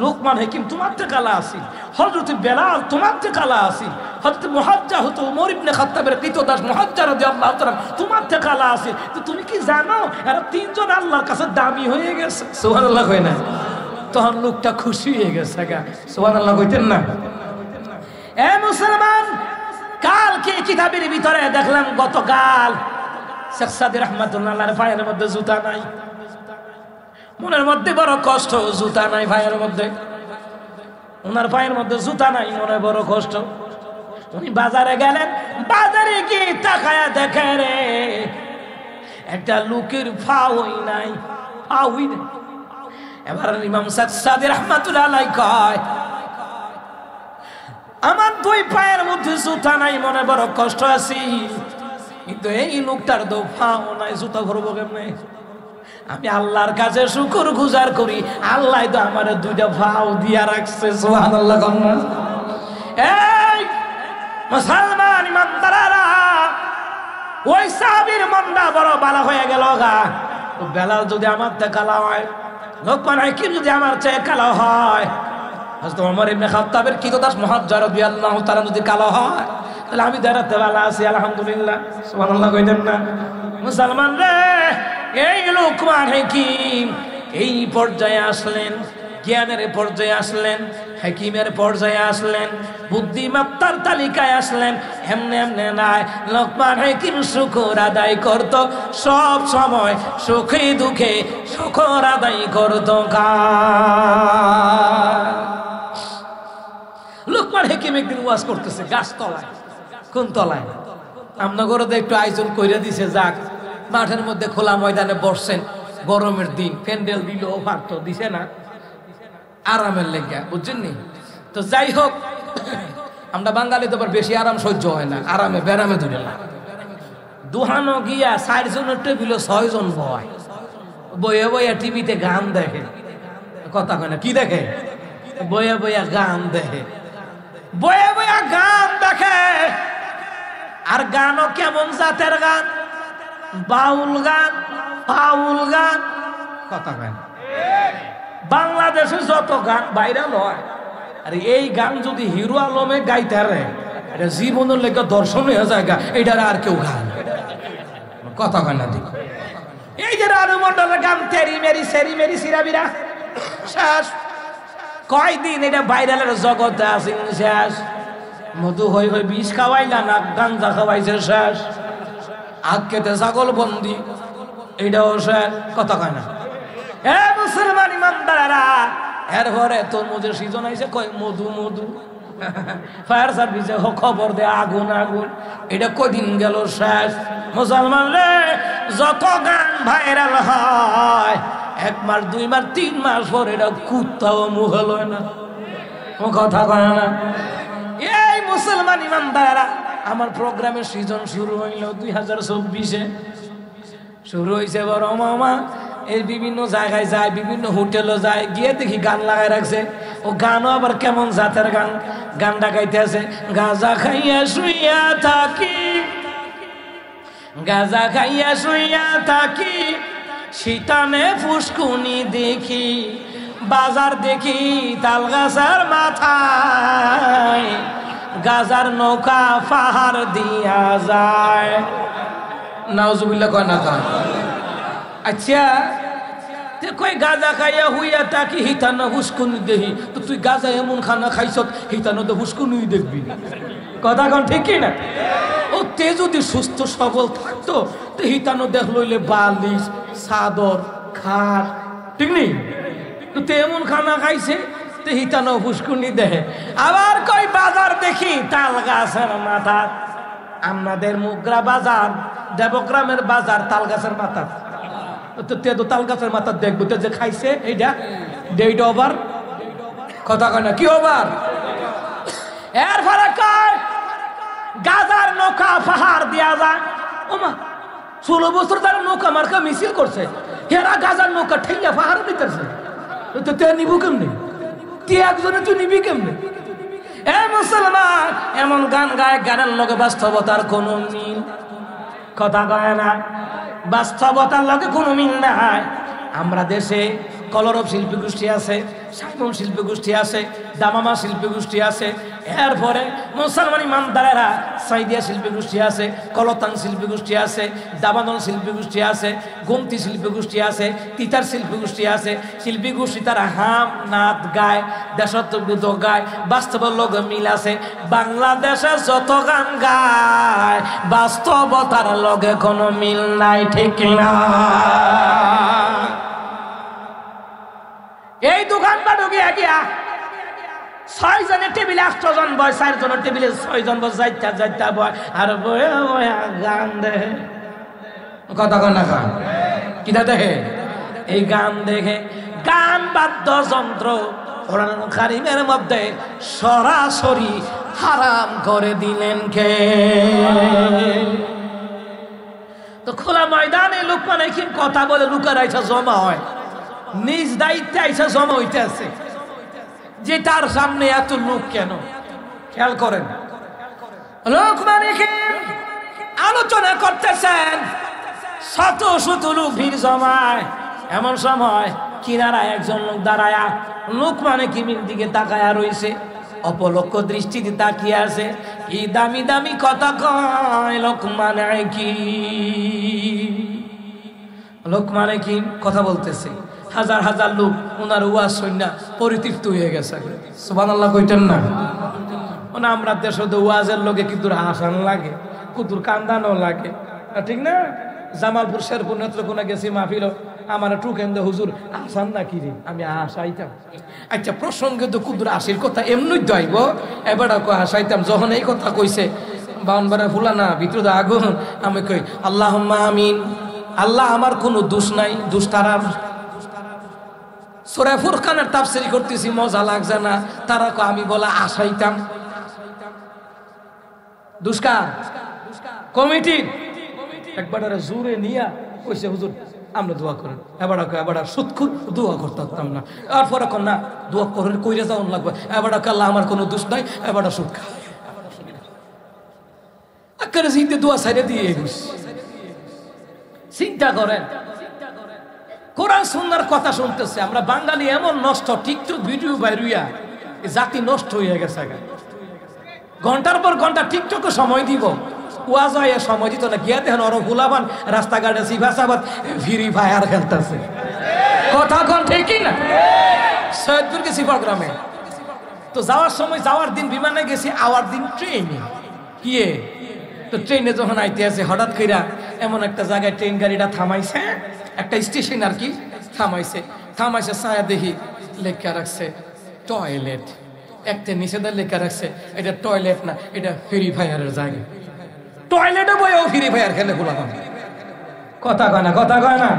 লোকমান হাকিম তোমার তে কালা আছিল, হযরত বেলাল তোমার তে কালা আছিল, হযরত মুহাজ্জা হতো ওমর ইবনে খাত্তাবের কৃতদাস মুহাজ্জা রাদিয়াল্লাহু তাআলা তোমার তে কালা আছিল। তো তুমি কি জানো এরা 3 জন আল্লাহর কাছে দামি হয়ে গেছে? সুবহানাল্লাহ কই না? তখন লোকটা খুশি হয়ে গেছে গা। সুবহানাল্লাহ কইতেন না? এ মুসলমান, কালকে কিতাবের ভিতরে দেখলাম, গতকাল শেখ সাদি রহমাতুল্লাহ আলাইহির পায়ের মধ্যে জুতা নাই, মনের মধ্যে বড় কষ্ট, জুতা নাই পায়ের মধ্যে, ওনার পায়ের মধ্যে জুতা নাই, মনে বড় কষ্ট। উনি বাজারে গেলেন, বাজারে গিয়ে তাকায়া দেখে রে একটা লোকের পাওই নাই, পাওই নাই। এবার ইমাম শেখ সাদি রহমাতুল্লাহ আলাইহি কয়, আমার 2 পায়ের মধ্যে জুতা নাই, মনে বড় কষ্ট আছি, কিন্তু এই লোকটার তো পাও নাই, জুতা ভরবো কেমনে? আমি আল্লাহর কাছে শুকর গুজার করি, আল্লাহ তো আমার 2টা পাও দিয়া রাখছে। সুবহানাল্লাহ। এই মুসলমান ইমানদাররা, ওই সাহাবীর মনটা বড় ভালো হয়ে গেল গা। বেলাল যদি আমার চেয়ে কালো হয়, লোকমান হাকিম যদি আমার চেয়ে কালো হয়, হযরত ওমর ইবনে খাত্তাবের কৃতদাস মুহাজ্জা রাদিয়াল্লাহু তাআলা যদি কালো হয়, তাহলে আমি দাঁড়াতে ভালো আছি, আলহামদুলিল্লাহ। সুবহানাল্লাহ কইতেন না? মুসলমান রে, এই লোকমান হাকিম এই পর্যায়ে আসলেন, জ্ঞানের পর্যায়ে আসলেন, হাকিমের পর্যায়ে আসলেন, বুদ্ধিমত্তার তালিকায় আসলেন। এমনি এমনি নাই, লোকমান হাকিম শুকর আদায় করত সব সময়, সুখে দুঃখে শুকর আদায় করত। লোকমান হাকিম একদিন ওয়াজ করতেছে গাছতলায়। কোন তলায়? আমনগরে তো একটু আয়োজন কইরা দিছে, যাক মাঠের মধ্যে খোলা ময়দানে বসছেন, গরমের দিন, প্যান্ডেল দিল, পারত দিছে না, আরামের লেগে, বুঝছেন নি? তো যাই হোক, আমরা বাঙালি তো বেশি আরাম সহ্য হয় না, আরামে বেরামে ধরে না। দুহানো গিয়া 4 জনের টেবিলে 6 জন বয়, বইয়া বইয়া টিভিতে গান দেখে। কথা কয় না? কি দেখে? বইয়া বইয়া গান দেখে, বইয়া বইয়া গান দেখে। আর গানও কেমন জাতের গান? বাউল গান, ফাউল গান। কথা কয় না? বাংলাদেশে যত গান ভাইরাল হয়, আর এই গান যদি হিরো আলমে গাইতে রে, এটা জীবনের লেগে দর্শন হয়ে যায়, এইটার আর কেউ গান। কথা কয় না? দিক এই যে রানু মন্ডলের গান, তেরি মেরি সেরি মেরি সিরাবিরা, শেষ। কয়দিন এটা ভাইরালের জগতে আছে, শেষ। মধু হই হই বিষ খাওয়াইলা না, গাঞ্জা খাওয়াইছে, শেষ। আগ কেটে ছাগল বন্দি, এইটাও শেষ। কথা কয় না? এ মুসলমান ইমানদাররা, এরপরে তরমুজের সিজন আইছে, কয় মধু মধু। ফায়ার সার্ভিসে খবর দে আগুন আগুন, এটা কদিন গেল, শেষ। মুসলমান রে, যত গান ভাইরাল হয়, 1 মাস 2 মাস 3 মাস পর এটা কুত্তাও মুখে লয় না। কথা কয় না? এই মুসলমান ইমানদাররা, আমার প্রোগ্রামের সিজন শুরু হইল 2024-এ শুরু হয়েছে। বড় মামা এই বিভিন্ন জায়গায় যায়, বিভিন্ন হোটেলে যায়, গিয়ে দেখি গান লাগাই রাখছে। ও গানও আবার কেমন জাতের গান, গানটা গাইতে আছে, গাঁজা খাইয়া শুইয়া থাকি, গাঁজা খাইয়া শুইয়া থাকি, শীতানে ফুসকুনি দেখি, বাজার দেখি তাল গাছের মাথায় গাজার নৌকা পাহাড় দিয়া যায়। নাউজুবিল্লাহ কয় না কয়? আচ্ছা তে কই গাজা খাইয়া হুইয়া তাকি হিতানো হুস্কুনি দেখি, তো তুই গাজা এমন খানা খাইছত হিতানো তো হুস্কুনি দেখবি না। কথা কোন ঠিক কি না? ও তে যদি সুস্থ সবল থাকতো তো হিতানো দেখ লইলে বালিশ চাদর খাট, ঠিক নেই? তো তে এমন খানা খাইছে তো হিতানো হুস্কুনি দেহে। আবার কই বাজার দেখি তাল গাছের মাথা। আমাদের মুগরা বাজার দেবগ্রামের বাজার তাল গাছের মাথা। তো তে তো তাল গাছের মাথা দেখবো তো যে খাইছে এইটা ডেইটা ওভার। কথা কয় না কি ওভার? এর ফলে কয় গাজার নৌকা পাহাড় দিয়া যায়। ওমা 16 বছর ধরে নৌকা মার্কা মিছিল করছে, হেরা গাজার নৌকা ঠেলিয়া পাহাড় দিতেছে। তো তে নিবু কেমনে? তুই একজনে তুই নিবি কেমনে? এ মুসলমান, এমন গান গায় গানের লগে বাস্তবতার কোনো মিল। কথা কয় না? বাস্তবতার লগে কোনো মিল নাই। আমরা দেশে কলরব শিল্পী গোষ্ঠী আছে, সাইমন শিল্পী গোষ্ঠী আছে, দামামা শিল্পী গোষ্ঠী আছে, এরপরে মুসলমান ইমানদারেরা সাইদিয়া শিল্পী গোষ্ঠী আছে, কলতাং শিল্পী গোষ্ঠী আছে, দাবানল শিল্পী গোষ্ঠী আছে, গোমতি শিল্পী গোষ্ঠী আছে, তিতার শিল্পী গোষ্ঠী আছে। শিল্পী গোষ্ঠী তারা হাম নাচ গায়, দেশাত্মবোধ গায়, বাস্তবের লগে মিল আছে। বাংলাদেশে যত গান গায় বাস্তবতার লগে কোনো মিল নাই, ঠিক না? এই দোকানটা ঢুকিয়া গিয়া 6 জনের টেবিলে 8 জন বয়, 4 জনের টেবিলে 6 জন বয়, যাইতা বয় আর বয়ে বয়া গান দেখে। কথা কন না কন? কিটা দেখে? এই গান দেখে। গান বাদ্যযন্ত্র কোরআন কারীমের মধ্যে সরাসরি হারাম করে দিলেন কে? তো খোলা ময়দানে লোকমান হাকিম কথা বলে লুকার আইসা জমা হয়, নিজ দায়িত্বে আইসা জমা হইতে আছে যে তার সামনে এত লোক কেন? খেয়াল করেন, লোকমান হাকিম আলোচনা করতেছেন, শত শত লোক ভিড় জমায়। এমন সময় কিনারা একজন লোক দাঁড়ায়া লোকমান হাকিমের দিকে তাকায়া রইছে, অপলক্ষ দৃষ্টিতে তাকিয়ে আছে। কি দামি দামি কথা কয় লোকমান হাকিম। লোকমান হাকিম কথা বলতেছে, হাজার হাজার লোক ওনার ওয়াজ শুনে পরিতৃপ্ত হয়ে গেছে। সুবহানাল্লাহ কইতেন না? ওনা আমরা দেশে তো ওয়াজের লোকে কিন্তু হাসান লাগে, কুতুর কান্দানো লাগে, ঠিক না? জামালপুর শেরপুর নেত্রকোনা গেছি মাহফিল, আমার টুকেন দে হুজুর আসান না কি রে? আমি হাসাইতাম। আচ্ছা প্রসঙ্গে তো কুতুর আসির কথা এমনি দাইব, এবারে হাসাইতাম। যখন এই কথা কইছে বাউনবারে ফুলানা ভিতরে আগুন, আমি কই আল্লাহুম্মা আমিন। আল্লাহ আমার কোনো দোষ নাই, দোষ তারার। সূরা ফুরকানের তাফসীর করতেছি, মজা লাগছে না? তারা কো আমি বলা আসাইতাম। দুষ্কার কমিটি একবার জোরে নিয়া কইছে হুজুর আমরা দোয়া করেন। এবার সুৎখুর দোয়া করতাম না। আর পরে কর না দোয়া করেন কইরে যাওয়ান লাগবে। এবার আল্লাহ আমার কোনো দোষ নাই, এবার সুদ খা আকারে জিতে দোয়া সাইডে দিয়ে চিন্তা করেন। কোরআন সুন্নাহর কথা শুনতেছে, আমরা বাঙালি এমন নষ্ট, টিকটক ভিডিও বাইরুইয়া জাতি নষ্ট হয়ে গেছে। ঘন্টার পর ঘন্টা টিকটকে সময় দিব, ওয়াজ হয় সময় দিত না। গিয়া দেখেন ওর গুলাবান রাস্তাঘাটে সিফাসাবাদ ফ্রি ফায়ার খেলতেছে। কথা কোন ঠিক না? সৈয়দপুর গেছি প্রোগ্রামে, তো যাওয়ার সময়, যাওয়ার দিন বিমানে গেছি, আওয়ার দিন ট্রেনে। কি তো ট্রেনে যখন আইতে আছে হঠাৎ কইরা এমন একটা জায়গায় ট্রেন গাড়িটা থামাইছে, একটা স্টেশন আর কি, থামাইছে ছায়া দেখি লেখা রাখছে টয়লেট। একটা নিষেধার লেখা রাখছে এটা টয়লেট না, এটা ফ্রি ফায়ারের জায়গা। টয়লেটে বইও ফ্রি ফায়ার খেলে খোলা। কথা কয় না? কথা কয় না?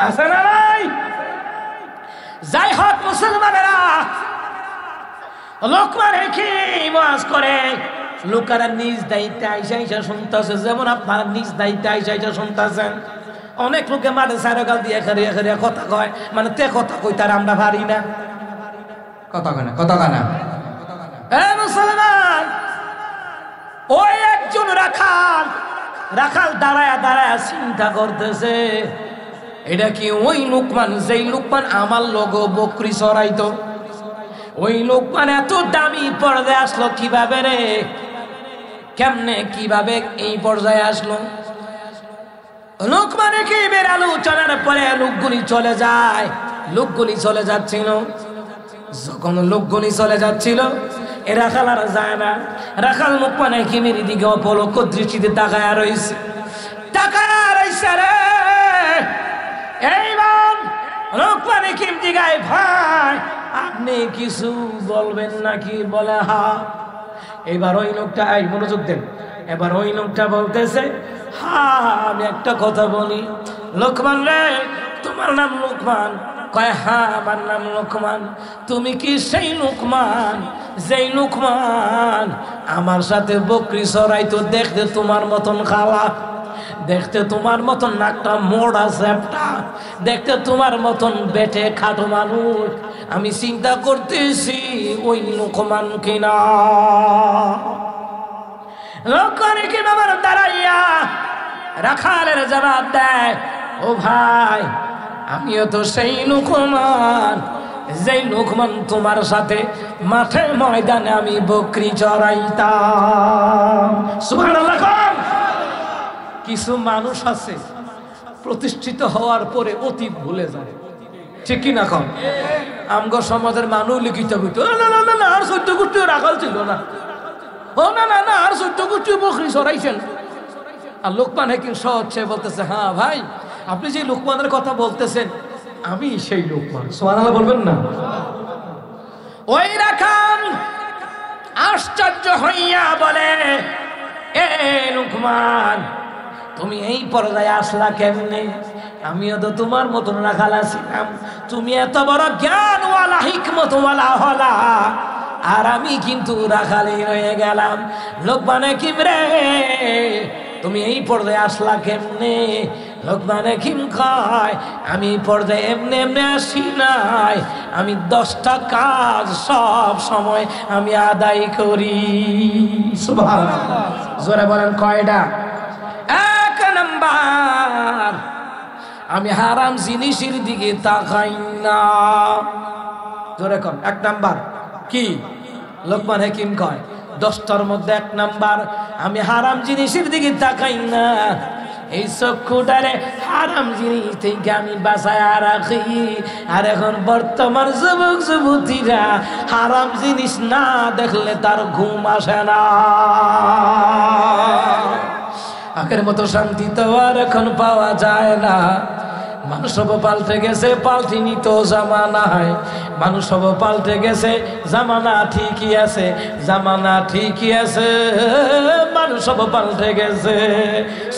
আছে না নাই? যাই হোক মুসলমানেরা, লোকমান হাকিম ওয়াজ করে, লোকেরা নিজ দায়িত্বে আইসা শুনতেছে, যেমন আপনারা নিজ দায়িত্বে আইসা শুনতেছেন। অনেক লোকে মাঠে সাইরগাল দিয়ে খারিয়া কথা কয়, মানে তে কথা কই তার আমরা পারি না। কথা কয় না? কথা কয় না? এ মুসলমান, ওই একজন রাখাল দাঁড়ায়া চিন্তা করতেছে, এটা কি ওই লুকমান যেই লুকমান আমার লোগো বকরি চড়াইতো? ওই লুকমান এত দামি পর্যায়ে আসলো কিভাবে রে? কেমনে কিভাবে এই পর্যায়ে আসলো? লুকমানে কি বেরালো চলার পরে লোকগুলি চলে যায়। লোকগুলি চলে যাচ্ছিল, যখন লোকগুলি চলে যাচ্ছিল এ রাখাল আর যায় না। রাখাল লুকমানে কিমের দিকে অপলক দৃষ্টিতে তাকায় রয়েছে, তাকায় রয়েছে রে। এইবার লোকমানে কিম দিগায়, ভাই আপনি কিছু বলবেন নাকি? বলে হা। এবার ওই লোকটা, এই মনোযোগ দেন, এবার ওই লোকটা বলতেছে, হ্যাঁ আমি একটা কথা বলি। লোকমান রে, তোমার নাম লোকমান? কয় হ্যাঁ আমার নাম লোকমান। তুমি কি সেই লোকমান যেই লোকমান আমার সাথে বকরি চড়াইতো? দেখতে তোমার মতন খাওয়া, দেখতে তোমার মতন নাকটা মোড়া চ্যাপটা, দেখতে তোমার মতন বেটে খাটো মানুষ। আমি চিন্তা করতেছি ওই লোকমান কিনা। লোকমান কি বাবার দাঁড়াইয়া রাখালের জবাব দেয়, ও ভাই আমিও তো সেই লোকমান যেই লোকমান তোমার সাথে মাঠে ময়দানে আমি বকরি চড়াইতাম। সুবহানাল্লাহ। কিছু মানুষ আছে প্রতিষ্ঠিত হওয়ার পরে অতীত ভুলে যায়, ঠিক কি না? কম আমগো সমাজের মানুষ লিখিত হইতো, না না না না আর 14 গোষ্ঠী রাখাল ছিল না, ও না না না আর 14 গোষ্ঠী বকরি চড়াইছেন। আর লোকমান হাকিম সহজে বলতেছে, হ্যাঁ ভাই আপনি যে লোকমানের কথা বলতেছেন আমি সেই লোকমান। সুবহানাল্লাহ বলবেন না? ওই রাখাল আশ্চর্য হইয়া বলে, এ লোকমান তুমি এই পর্যায়ে আসলা কেমনে? আমিও তো তোমার মতন রাখাল ছিলাম, তুমি এত বড় জ্ঞানওয়ালা হিকমতওয়ালা হলা, আর আমি কিন্তু রাখালি রয়ে গেলাম। লোকমান হাকিম রে, তুমি এই পর্যায়ে আসলা কেমনে? লোকমান হাকিম কয়, আমি পর্যায়ে এমনি এমনি আসি নাই, আমি 10টা কাজ সব সময় আমি আদায় করি। সুবহানাল্লাহ। জোরে বলেন কয়টা? 1 নাম্বার, আমি হারাম জিনিসের দিকে তাকাই না। জোরে কোন 1 নাম্বার কি? লোকমান হাকিম কয় 10টার মধ্যে 1 নাম্বার, আমি হারাম জিনিসের দিকে তাকাই না। এই চক্ষুটারে হারাম জিনিস থেকে আমি বাঁচায় রাখি। আর এখন বর্তমান যুবক যুবতীরা হারাম জিনিস না দেখলে তার ঘুম আসে না। আগের মতো শান্তি তো আর এখন পাওয়া যায় না। মানুষ সব পাল্টে গেছে, পাল্টিনি তো জামানায়। মানুষ সব পাল্টে গেছে, জামানা ঠিকই আছে, জামানা ঠিকই আছে, মানুষ সব পাল্টে গেছে।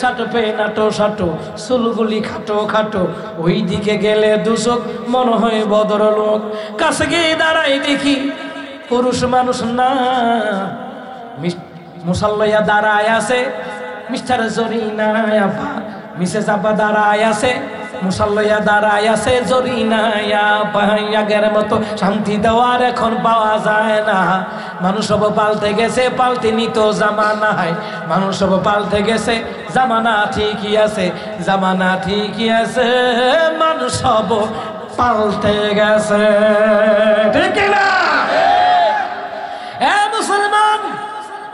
সাটো পে নাটো সাটো, চুলগুলি খাটো খাটো, ওই দিকে গেলে দুচোখ মনে হয় ভদ্রলোক। কাছে গিয়ে দাঁড়াই দেখি পুরুষ মানুষ না, মুসাল্লাইয়া দাঁড়ায় আছে, মিস্টার জরিনা আপা, মিসেস আপা দাঁড়ায় আছে, মুসাল্লাইয়া দাঁড়ায় আছে, জরিনা আপা। আগের মতো শান্তি দেওয়ার এখন পাওয়া যায় না। মানুষ সব পাল্টে গেছে, পাল্টে নিত জামানায়। মানুষ সব পাল্টে গেছে, জামানা ঠিকই আছে, জামানা ঠিকই আছে, মানুষ সব পাল্টে গেছে, ঠিক না? এ মুসলমান,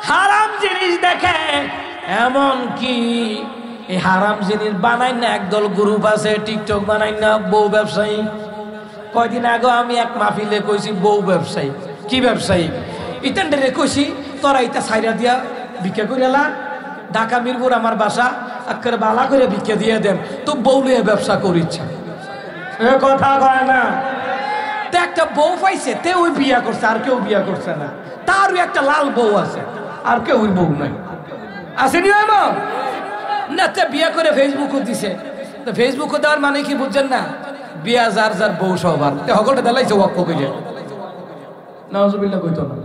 হারাম জিনিস দেখে, এমন কি এই হারাম জিনিস বানাই না একদল গ্রুপ আছে, টিকটক বানাই না বউ ব্যবসায়ী। কয়দিন আগে আমি এক মাহফিলে কইছি বউ ব্যবসায়ী। কি ব্যবসায়ী? ইতানডে কইছি তোরা ইটা সাইরা দিয়া ভিক্ষা করে এলা, ঢাকা মিরপুর আমার বাসা, আজকের বালা করে ভিক্ষা দিয়ে দেন, তো বউ নিয়ে ব্যবসা করিচ্ছে। কথা কয় না। তে একটা বউ পাইছে, তে ওই বিয়া করছে, আর কেউ বিয়া করছে না। তারও একটা লাল বউ আছে, আর কেউ ওই বউ নাই। আসেনি এমন না? তে বিয়া করে ফেসবুকও দিছে। তো ফেসবুকও দেওয়ার মানে কি বুঝছেন না? বিয়া যার যার বউ সবার হকলটা দেলাইছে ওয়াক্ক কইলে। নাউজুবিল্লাহ কইতো না।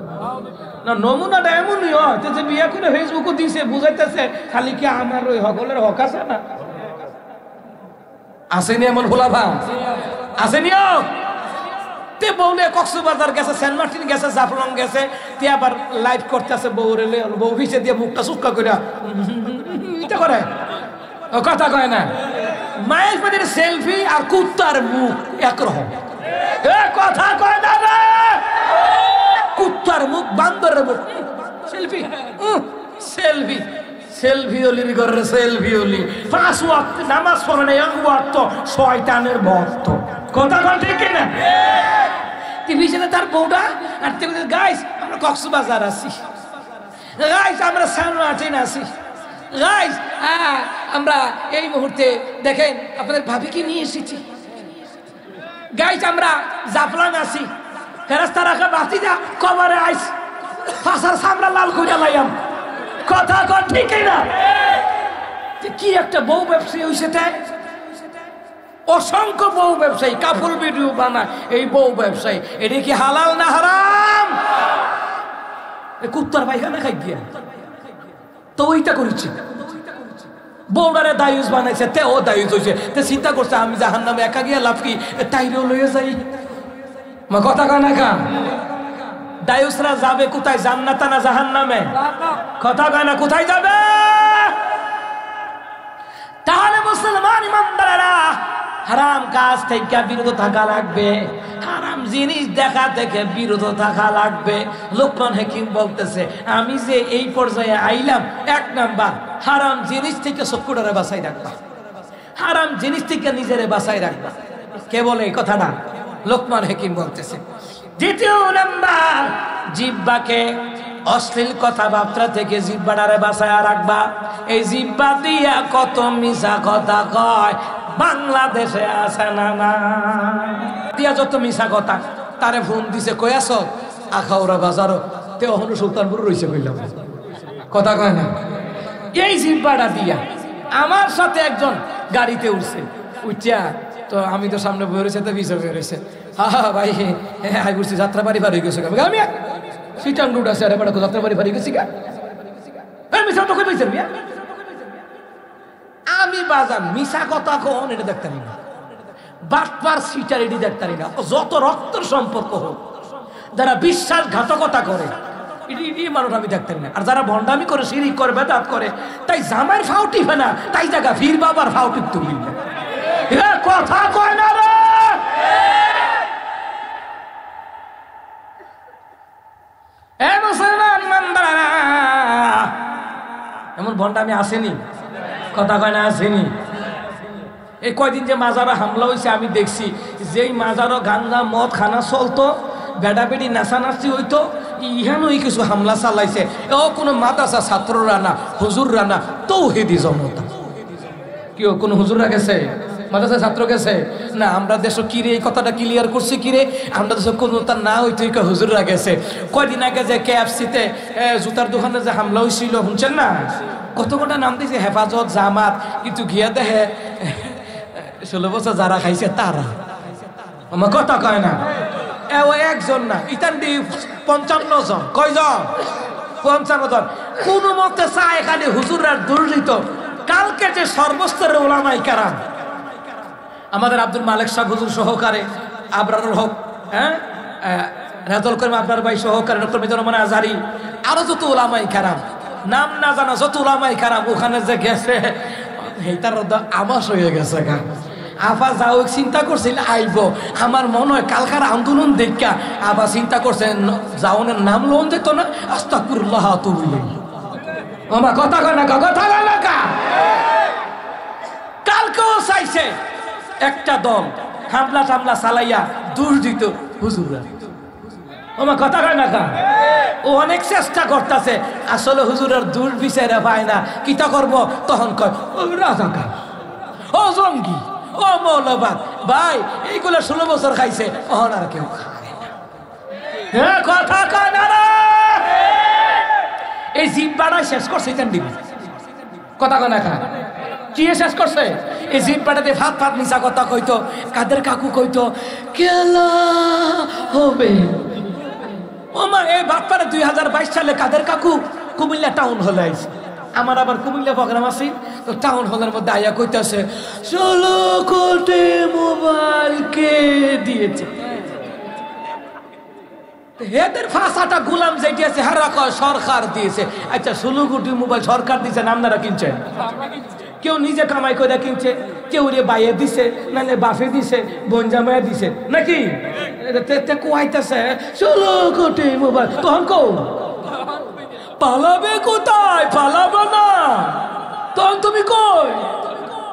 না নমুনাটা এমনই হয়, যে বিয়া করে ফেসবুকও দিছে, বুঝাইতেছে খালি কি আমার ওই হকলের হক আছে না? আসেনি এমন ভোলা ভাব? আসেনি? তে বউলে কক্সবাজার গেছে, সেন্ট মার্টিন গেছে, জাফলং গেছে, তে আবার লাইভ করতেছে বউ রে, বউ ভিসে দিয়ে মুখটা চুক্কা করে এটা করে, কথা কয় না। মায়ের সেলফি আর কুত্তার মুখ একরকম। কথা কয় না রে, কুত্তার মুখ বান্দরের মুখ, সেলফি সেলফি সেলফি ওলির ঘরে সেলফি ওলি 5 ওয়াক্ত নামাজ পড়ে না, 1 ওয়াক্ত শয়তানের ভক্ত। কথা কন ঠিক কিনা? টিভিতে তার বউটা আর টিভিতে গাইস আমরা কক্সবাজার আছি, গাইস আমরা সান মার্টিন আছি, গাইস আমরা এই মুহূর্তে দেখেন আপনাদের ভাবিকে নিয়ে এসেছি, গাইস আমরা জাফলং আছি, ফেরেশতা রাখা বাতিজা কবরে আইস ফাসার সামরা লাল কইরা লাইয়াম। কথা কন ঠিক না? কি একটা বউ ব্যবসায়ী হইছে, তাই অসংখ্য বউ ব্যবসায়ী কাপড় ভিডিও বানায়, এই বউ ব্যবসায়ী এটা কি হালাল না হারাম? কুত্তার পায়খানা খাই দিয়া তো ওইটা করেছে, বউডারে দায়ুস বানাইছে, তে ও দায়ুস হয়েছে, তে চিন্তা করছে আমি জাহান্নামে একা গিয়া লাভ কি, তাইরেও লইয়া যাই। মা কথা কয় না কা? দায়ুসরা যাবে কোথায়, জান্নাত না জাহান্নামে? কথা কয় না, কোথায় যাবে? তাহলে মুসলমান ইমানদারেরা হারাম কাজ থেকে বিরত থাকা লাগবে, হারাম জিনিস দেখা থেকে বিরত থাকা লাগবে। লোকমান হাকিম বলতেছে আমি যে এই পর্যায়ে আইলাম, 1 নাম্বার হারাম জিনিস থেকে চক্ষুটারে বাঁচাই রাখবা, হারাম জিনিস থেকে নিজেরে বাঁচাই রাখবা। কে বলে এই কথাটা? লোকমান হাকিম বলতেছে। 2 নাম্বার জিহ্বাকে অশ্লীল কথাবার্তা থেকে জিহ্বাটারে বাঁচায় রাখবা। এই জিহ্বা দিয়া কত মিছা কথা কয় বাংলাদেশে আছে না না দিয়া, যত মিছা কথা। তারে ফোন দিছে, কই আছ? আখাউড়া বাজারও, তে ওখানে সুলতানপুর রয়েছে কইলাম। কথা কয় না? এই জিহ্বাটা দিয়া আমার সাথে একজন গাড়িতে উঠছে, উঠিয়া তো আমি তো সামনে বয়ে রয়েছে, তো পিছনে বয়ে রয়েছে। হা ভাই হ্যাঁ বুঝছি যাত্রাবাড়ি বাড়ি গেছে, আমি সিটান রুট আছে, আরে বড় যাত্রাবাড়ি বাড়ি গেছি গা, মিশা তো কই পাইছেন মিয়া? আমি বাজান মিশা কথা কোন এটা দেখতারি না, বাটপার সিটার এটি দেখতারি না। যত রক্তের সম্পর্ক হোক, যারা বিশ্বাসঘাতকতা করে এটি মানুষ আমি দেখতারি না। আর যারা ভণ্ডামি করে, শিরিক করে, বেদাত করে, তাই জামাইয়ের ফাও টিপে না, তাই জায়গা ফির বাবার ফাও টিপ তুলি না। কথা কয় না রে, মুসলমান ইমানদারেরা এমন ভণ্ডামি আসেনি। কথা কয় না, আসেনি। এই কয়দিন যে মাজারও হামলা হয়েছে আমি দেখছি, যেই মাজারও গাঞ্জা মদ খানা চলতো, বেড়া বেড়ি নাচানাচি হইতো, ইহানই কিছু হামলা চালাইছে। ও কোনো মাদ্রাসা ছাত্ররা না, হুজুররা না, তৌহিদি জনতা। কেউ কোনো হুজুররা গেছে, মাদ্রাসা ছাত্র গেছে না? আমরা দেশ কিরে এই কথাটা ক্লিয়ার করছি, কিরে আমরা দেশ কোনো তার না হইতো হুজুররা গেছে। কয়দিন আগে যে KFC-তে জুতার দোকানে যে হামলা হয়েছিল শুনছেন না? কত কটা নাম দিয়েছে, হেফাজত, জামাত, কিন্তু গিয়া দেখে 16 বছর যারা খাইছে তারা। আমার কথা কয় না, ও একজন না, ইতান দি 55 জন। কয়জন? 55 জন। কোন মতে চায় খালি হুজুররা দুর্নীত। কালকে যে সর্বস্তরের ওলামায়ে কেরাম, আমাদের আব্দুল মালিক শাহ হুজুর সহকারে, আবরারুল হক, রেজাউল করিম আবরার ভাই সহকারে, ডক্টর মিজানুর রহমান আজহারী, আরো যত ওলামায়ে কেরাম, নাম না জানা যত ওলামায়ে কেরাম ওখানে যে গেছে, এইটার আমাস হয়ে গেছে গা। আফা যাও চিন্তা করছিল আইব, আমার মনে হয় কালকার আন্দোলন দেখা আবার চিন্তা করছেন যাওনের নাম লোন দিত না, আস্তাগফিরুল্লাহ তুবু ইলাইহি। আমার কথা কয় না, কথা কয় না কা? কালকেও চাইছে একটা দল হামলা টামলা চালাইয়া দূর দিত হুজুররা। আমার কথা কয় না কা? ও অনেক চেষ্টা করতেছে, আসলে হুজুরের দূর বিচারে পায় না, কিতা করব? তখন কয় ও রাজাকার, ও জঙ্গি, ও মৌলবাদ। ভাই এইগুলো 16 বছর খাইছে, অহন আর কেউ খায় না। কথা কয় না রে, এই জিহ্বাটা শেষ করছে কেন দিবি? কথা কয় না কা? কি শেষ করছে? এই জিহ্বাটাতে ফাত ফাত মিছা কথা কইতো, কাদের কাকু কইতো কেলা হবে। ও মা, এই বাটপাড়া 2022 সালে কাদের কাকু কুমিল্লা টাউন হলে আইছে। আমার আবার কুমিল্লা প্রোগ্রাম আছে, তো টাউন হলের মধ্যে আয়া কইতাছে 16 কোটি মোবাইল কে দিয়েছে। এদের ফাঁসাটা গোলাম যেটি আছে হারা কয় সরকার দিয়েছে। আচ্ছা 16 কোটি মোবাইল সরকার দিয়েছে, আপনারা কিনছেন? কেউ নিজে কামাই করে কিনছে, কেউ রে বাইয়ে দিছে নাহলে বাফে দিছে বনজামায় দিছে নাকি কুয়াইতেছে চলো কোটে মোবাইল তখন কো পালাবে কোথায় পালাবো না তখন তুমি কই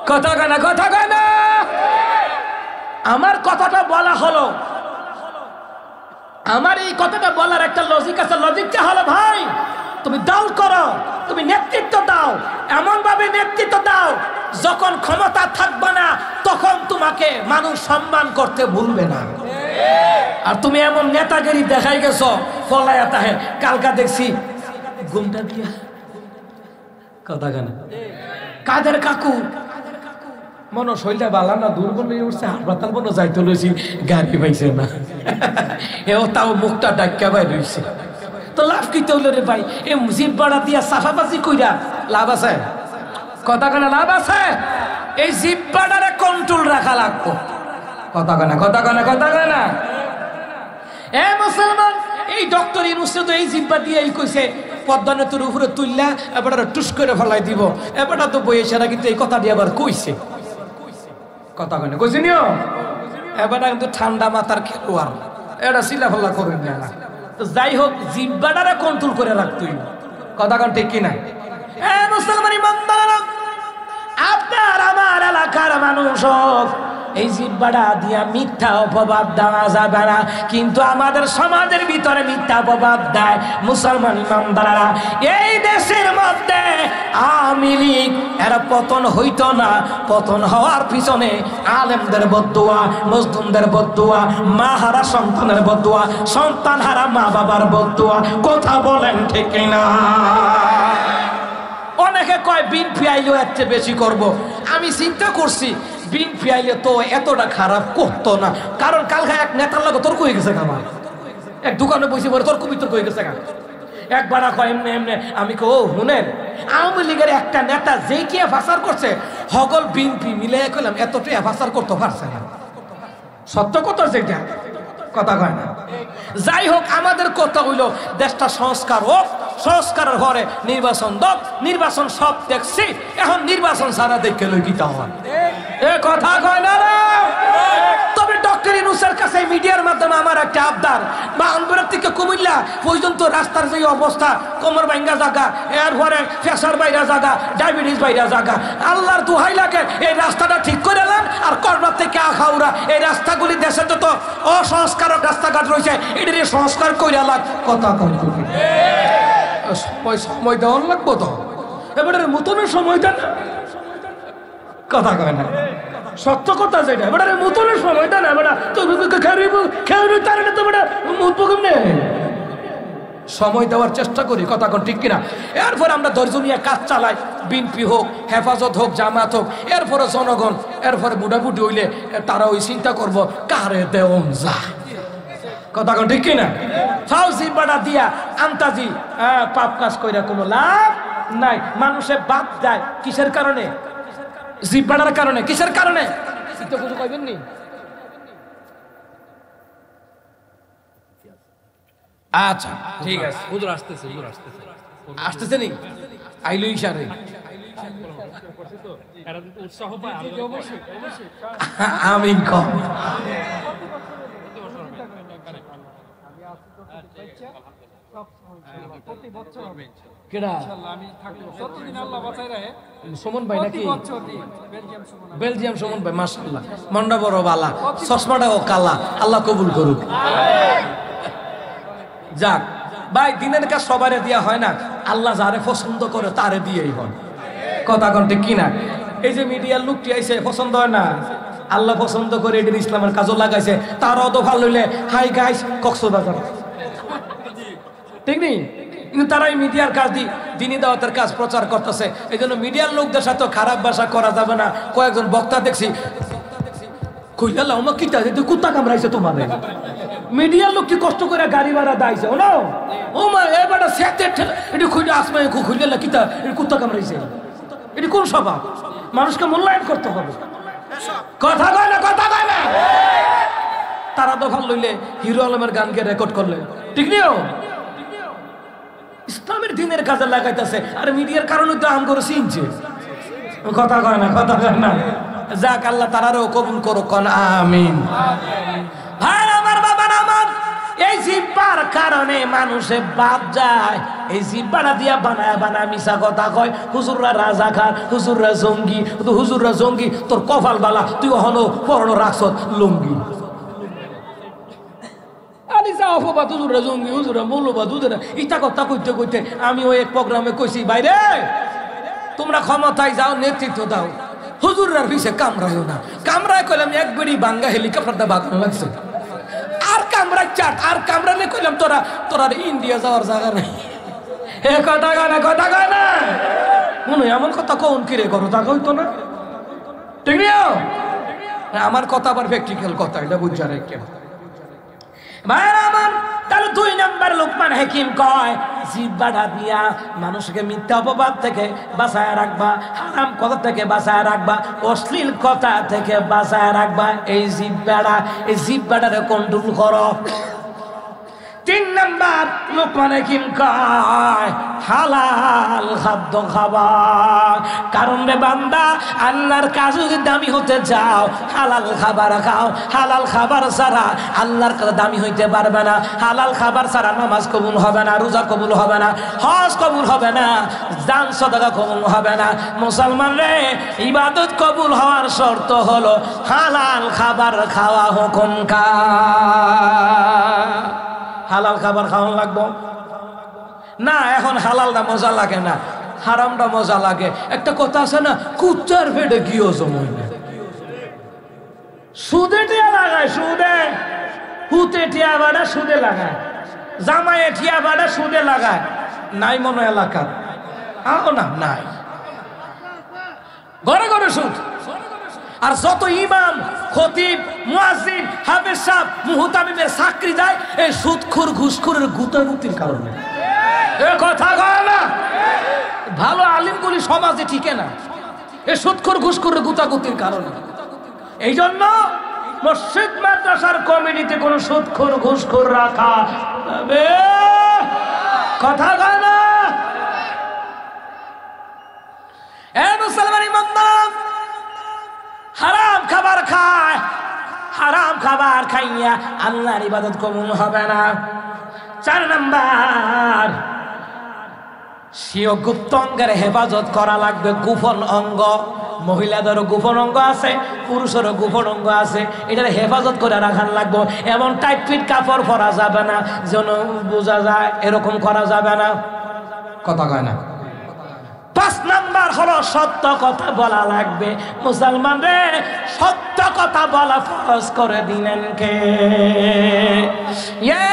কথা কয় না আমার কথাটা বলা হলো আমার এই কথাটা বলার একটা লজিক আছে লজিকটা হলো ভাই তুমি দল করো তুমি নেতৃত্ব দাও এমন ভাবে নেতৃত্ব দাও যখন ক্ষমতা থাকবে না তখন তোমাকে মানুষ সম্মান করতে ভুলবে না আর তুমি এমন নেতাগিরি দেখাই গেছো ফলায়া তাহে কালকা দেখছি ঘুমটা দিয়া কথা গানা কাদের কাকু মনো শৈলটা বালা না দুর্বল হয়ে উঠছে হাসপাতাল মনে যাইতে লইছি গাড়ি পাইছে না এও তাও মুখটা ডাক্কা বাই রইছে তো লাভ কি তৈল রে ভাই এ জিব্বাটা দিয়া সাফাবাজি কইরা লাভ আছে কথা কানা লাভ আছে এই জিব্বাটারে কন্ট্রোল রাখা লাগবে কথা কানা এ মুসলমান এই ডক্টর ইউনূস তো এই জিব্বা দিয়ে এই কইছে পদ্মা নদীর উপরে তুললা এবার টুস করে ফেলাই দিব এবার তো বইয়েছেরা কিন্তু এই কথা দিয়ে আবার কইছে কথা কইছে নিও এবার কিন্তু ঠান্ডা মাথার খেলোয়াড় এটা চিলাফাল্লা করবেন না তো যাই হোক জিব্বাটারে কন্ট্রোল করে রাখতুই কথা কন ঠিক কিনা মুসলমান ইমানদাররা আপনার আমার এলাকার মানুষ এই জিব্বাটা দিয়া মিথ্যা অপবাদ দেওয়া যাবে না কিন্তু আমাদের সমাজের ভিতরে মিথ্যা অপবাদ দেয় মুসলমান ইমানদাররা এই দেশের মধ্যে আওয়ামী লীগ এরা পতন হইতো না পতন হওয়ার পিছনে আলেমদের বদদুয়া মজলুমদের বদদুয়া মা হারা সন্তানের বদদুয়া সন্তান হারা মা বাবার বদদুয়া কথা বলেন ঠিক না অনেকে কয় বিএনপি আইলেও এর চেয়ে বেশি করব আমি চিন্তা করছি বিএনপি আইলে তো এতটা খারাপ করতো না কারণ কালকে এক নেতার লাগে তর্ক হয়ে গেছে আমার এক দোকানে বসে পরে তর্ক বিতর্ক হয়ে গেছে একবার কয় এমনি এমনি আমি কো শুনেন আওয়ামী লীগের একটা নেতা যে কি এফআইআর করছে হগল বিএনপি মিলে কইলাম এতটা এফআইআর করতে পারছে না সত্য কথা যেটা কথা কয় না যাই হোক আমাদের কথা হইলো দেশটা সংস্কার হোক সংস্কারের ঘরে নির্বাচন দক নির্বাচন সব দেখছি এখন নির্বাচন সারা দেখে লই কিতা হয় এ কথা কয় না রে তবে ডক্টর ইউনূসের কাছে মিডিয়ার মাধ্যমে আমার একটা আবদার বা আন্দোলন থেকে কুমিল্লা পর্যন্ত রাস্তার যে অবস্থা কোমর ভাঙ্গা জায়গা এরপরে প্রেসার বাইরা জায়গা ডায়াবেটিস বাইরা জায়গা আল্লাহর দোহাই লাগে এই রাস্তাটা ঠিক করে নেন আর করবার থেকে আখাউরা এই রাস্তাগুলি দেশে যত অসংস্কারক রাস্তাঘাট রয়েছে এটারে সংস্কার কইরা লাগ কথা কই সময় দেওয়ার লাগবো তো এবারে মতনের সময় দেন কথা কয় না সত্য কথা যেটা এবারে মতনের সময় দেন এবার সময় দেওয়ার চেষ্টা করি কথা কোন ঠিক কিনা এরপর আমরা ধৈর্য নিয়ে কাজ চালাই বিএনপি হোক হেফাজত হোক জামাত হোক এরপরে জনগণ এরপরে বুড়াবুড়ি হইলে তারা ওই চিন্তা করবো কারে দেওন যা কথা কোন ঠিক কিনা ফাউজি বাড়া দিয়া আন্তাজি পাপ কাজ কইরা কোনো লাভ নাই মানুষে বাদ যায় কিসের কারণে জিব্বাটার কারণে কিসের কারণে তো কিছু কইবেন নি আচ্ছা ঠিক আছে হুজুর আসতেছে নি আইলো ইশারে উৎসাহ পায় আমিন কম বেলজিয়াম সুমন ভাই মাশাআল্লাহ মনটা বড় বালা চশমাটাও কালা আল্লাহ কবুল করুক যাক ভাই দিনের কাজ সবারে দেওয়া হয় না আল্লাহ যারে পছন্দ করে তারে দিয়েই হয় কথা কোন ঠিক কিনা এই যে মিডিয়ার লোকটি আইছে পছন্দ হয় না আল্লাহ পছন্দ করে এদের ইসলামের কাজও লাগাইছে তারও তো ভালো হইলে হাই গাইস কক্সবাজার ঠিক নেই কিন্তু তারা এই মিডিয়ার কাজ দিনী দাওয়াতের কাজ প্রচার করতেছে এই জন্য মিডিয়ার লোকদের সাথে খারাপ ভাষা করা যাবে না কয়েকজন বক্তা দেখছি কইলা ওমা কিতা কুত্তা কামড়াইছে তোমার মিডিয়ার লোক কি কষ্ট করে গাড়ি ভাড়া দাইছে ও না ওমা এবারে সেতে এটি খুঁজে আসবে খুঁজলে কিতা কুত্তা কামড়াইছে এটি কোন স্বভাব মানুষকে মূল্যায়ন করতে হবে কথা কয় না তারা দফা লইলে হিরো আলমের গানকে রেকর্ড করলে ঠিক নিও ইসলামের দিনের কাজে লাগাইতেছে আর মিডিয়ার কারণে তো আম করে চিনছে কথা কয় না যাক আল্লাহ তারারও কবুল করুক, আমিন। ভাই আমার, বাবা আমার, এই জিব্বার কারণে মানুষে বাদ যায়। এই জিব্বাটা দিয়া বানায় মিশা কথা কয়। হুজুররা রাজাকার, হুজুররা জঙ্গি। হুজুররা জঙ্গি, তোর কপাল বালা, তুই হলো পরনো রাখছ লুঙ্গি। আমি ওই এক প্রোগ্রামে কইছি, বাইরে তোমরা ক্ষমতায় যাও, নেতৃত্ব দাও, হুজুরার পিছে কামড়াইও না। কামড়ায় কইলাম এক বেড়ি বাঙ্গা হেলিকপ্টারটা বাঁকানো লাগছে। আর কামড়ায় চাট, আর কামড়ালে কইলাম তোরা ইন্ডিয়া যাওয়ার জায়গা নাই। এ কথা কয় না মনে এমন কথা কোন কিরে করো, তা কইতো না, ঠিক না? আমার কথা আবার প্র্যাকটিক্যাল কথা, এটা বুঝা রেখে ভাইরা আমার। তাহলে 2 নাম্বার লোকমান হাকিম কয়, জিহ্বাটা দিয়া মানুষকে মিথ্যা অপবাদ থেকে বাঁচায় রাখবা, হারাম কথা থেকে বাঁচায় রাখবা, অশ্লীল কথা থেকে বাঁচায় রাখবা। এই জিহ্বাটারে কন্ট্রোল করো। 3 নাম্বার লোকমান হাকিম কয়, হালাল খাদ্য খাবা। কারণ রে বান্দা, আল্লাহর কাছে যদি দামি হতে যাও, হালাল খাবার খাও। হালাল খাবার ছাড়া আল্লাহর কাছে দামি হইতে পারবে না। হালাল খাবার ছাড়া নামাজ কবুল হবে না, রোজা কবুল হবে না, হজ কবুল হবে না, দান সদকা কবুল হবে না। মুসলমান রে, ইবাদত কবুল হওয়ার শর্ত হলো হালাল খাবার খাওয়া। হুকুম কা হালাল খাবার খাওয়ানো লাগবো না। এখন হালালটা মজা লাগে না, হারামটা মজা লাগে। একটা কথা আছে না, কুচ্চার পেটে কি জময় না। সুদে টিয়া লাগায়, সুদে হুতে টিয়া বাড়া সুদে লাগায়, জামাইয়ে টিয়া বাড়া সুদে লাগায়। নাই মনো এলাকা আও না, নাই, ঘরে ঘরে সুদ। আর যত ইমাম, খতিব, মুয়াজ্জিন, হাফেজ সাহেব, মুহতামিমের চাকরি যায় এই সুদখোর ঘুষখোরের গুতাগুতির কারণে। এ কথা কয় না, ভালো আলিমগুলি সমাজে টিকে না এই সুদখোর ঘুষখোরের গুতাগুতির কারণে। এই জন্য মসজিদ মাদ্রাসার কমিটিতে কোন সুদখোর ঘুষখোর রাখা যাবে, কথা কয় না। এ মুসলমান ইমানদার, হারাম খাবার খায়, হারাম খাবার খাইয়া আল্লাহর ইবাদত কবুল হবে না। 4 নাম্বার, স্বীয় গুপ্ত অঙ্গের হেফাজত করা লাগবে। গোপন অঙ্গ, মহিলাদেরও গোপন অঙ্গ আছে, পুরুষেরও গোপন অঙ্গ আছে, এটার হেফাজত করে রাখার লাগবে। এমন টাইট ফিট কাপড় পরা যাবে না যেন বোঝা যায়, এরকম করা যাবে না, কথা কয় না। 5 নাম্বার হলো সত্য কথা বলা লাগবে। মুসলমান রে, সত্য কথা বলা ফরজ করে দিলেন কে? ইয়া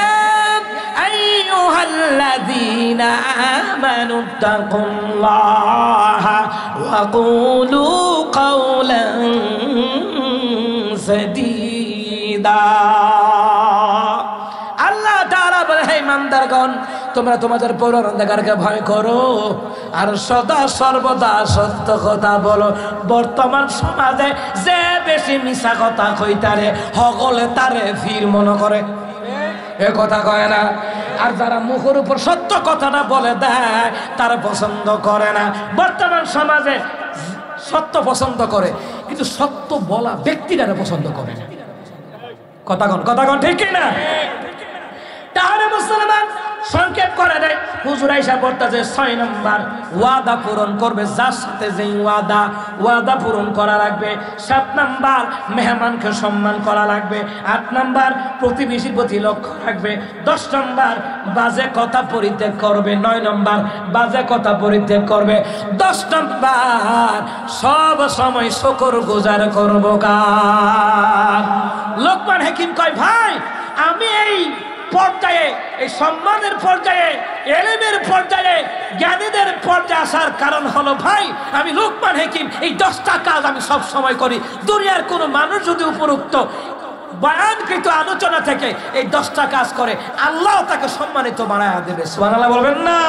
আইয়ুহাল্লাযীনা আমানু তাকুল্লাহা ওয়া কুলু কাওলান সাদীদা। আল্লাহ তাআলা বলে, হে ইমানদারগণ, তোমরা তোমাদের পরওয়ারদিগারকে ভয় করো আর সদা সর্বদা সত্য কথা বলো। বর্তমান সমাজে যে বেশি মিছা কথা কইতারে সকলে তারে ফির মনে করে, এ কথা কয় না। আর যারা মুখের উপর সত্য কথাটা বলে দেয় তারা পছন্দ করে না। বর্তমান সমাজে সত্য পছন্দ করে কিন্তু সত্য বলা ব্যক্তিটারে পছন্দ করে না, কথা কন ঠিক না? তাহলে মুসলমান সংক্ষেপ করে দেয়, হুজুর আয়েশা বলতেছে 6 নাম্বার, ওয়াদা পূরণ করবে, যার সাথে যে ওয়াদা পূরণ করা লাগবে। 7 নাম্বার, মেহমানকে সম্মান করা লাগবে। 8 নাম্বার, প্রতিবেশীর প্রতি লক্ষ্য রাখবে। 10 নাম্বার, বাজে কথা পরিত্যাগ করবে। 9 নাম্বার, বাজে কথা পরিত্যাগ করবে। 10 নাম্বার, সব সময় শুকর গুজার করব কার? লোকমান হাকিম কয়, ভাই আমি এই পর্যায়ে, এই সম্মানের পর্যায়ে, এলেমের পর্যায়ে, জ্ঞানীদের পর্যায়ে আসার কারণ হলো, ভাই আমি লোকমান হাকিম এই 10টা কাজ আমি সব সময় করি। দুনিয়ার কোনো মানুষ যদি উপরোক্ত বয়ানকৃত আলোচনা থেকে এই 10টা কাজ করে, আল্লাহ তাকে সম্মানিত বানায়া দেবে। সুবহানাল্লাহ বলবেন না?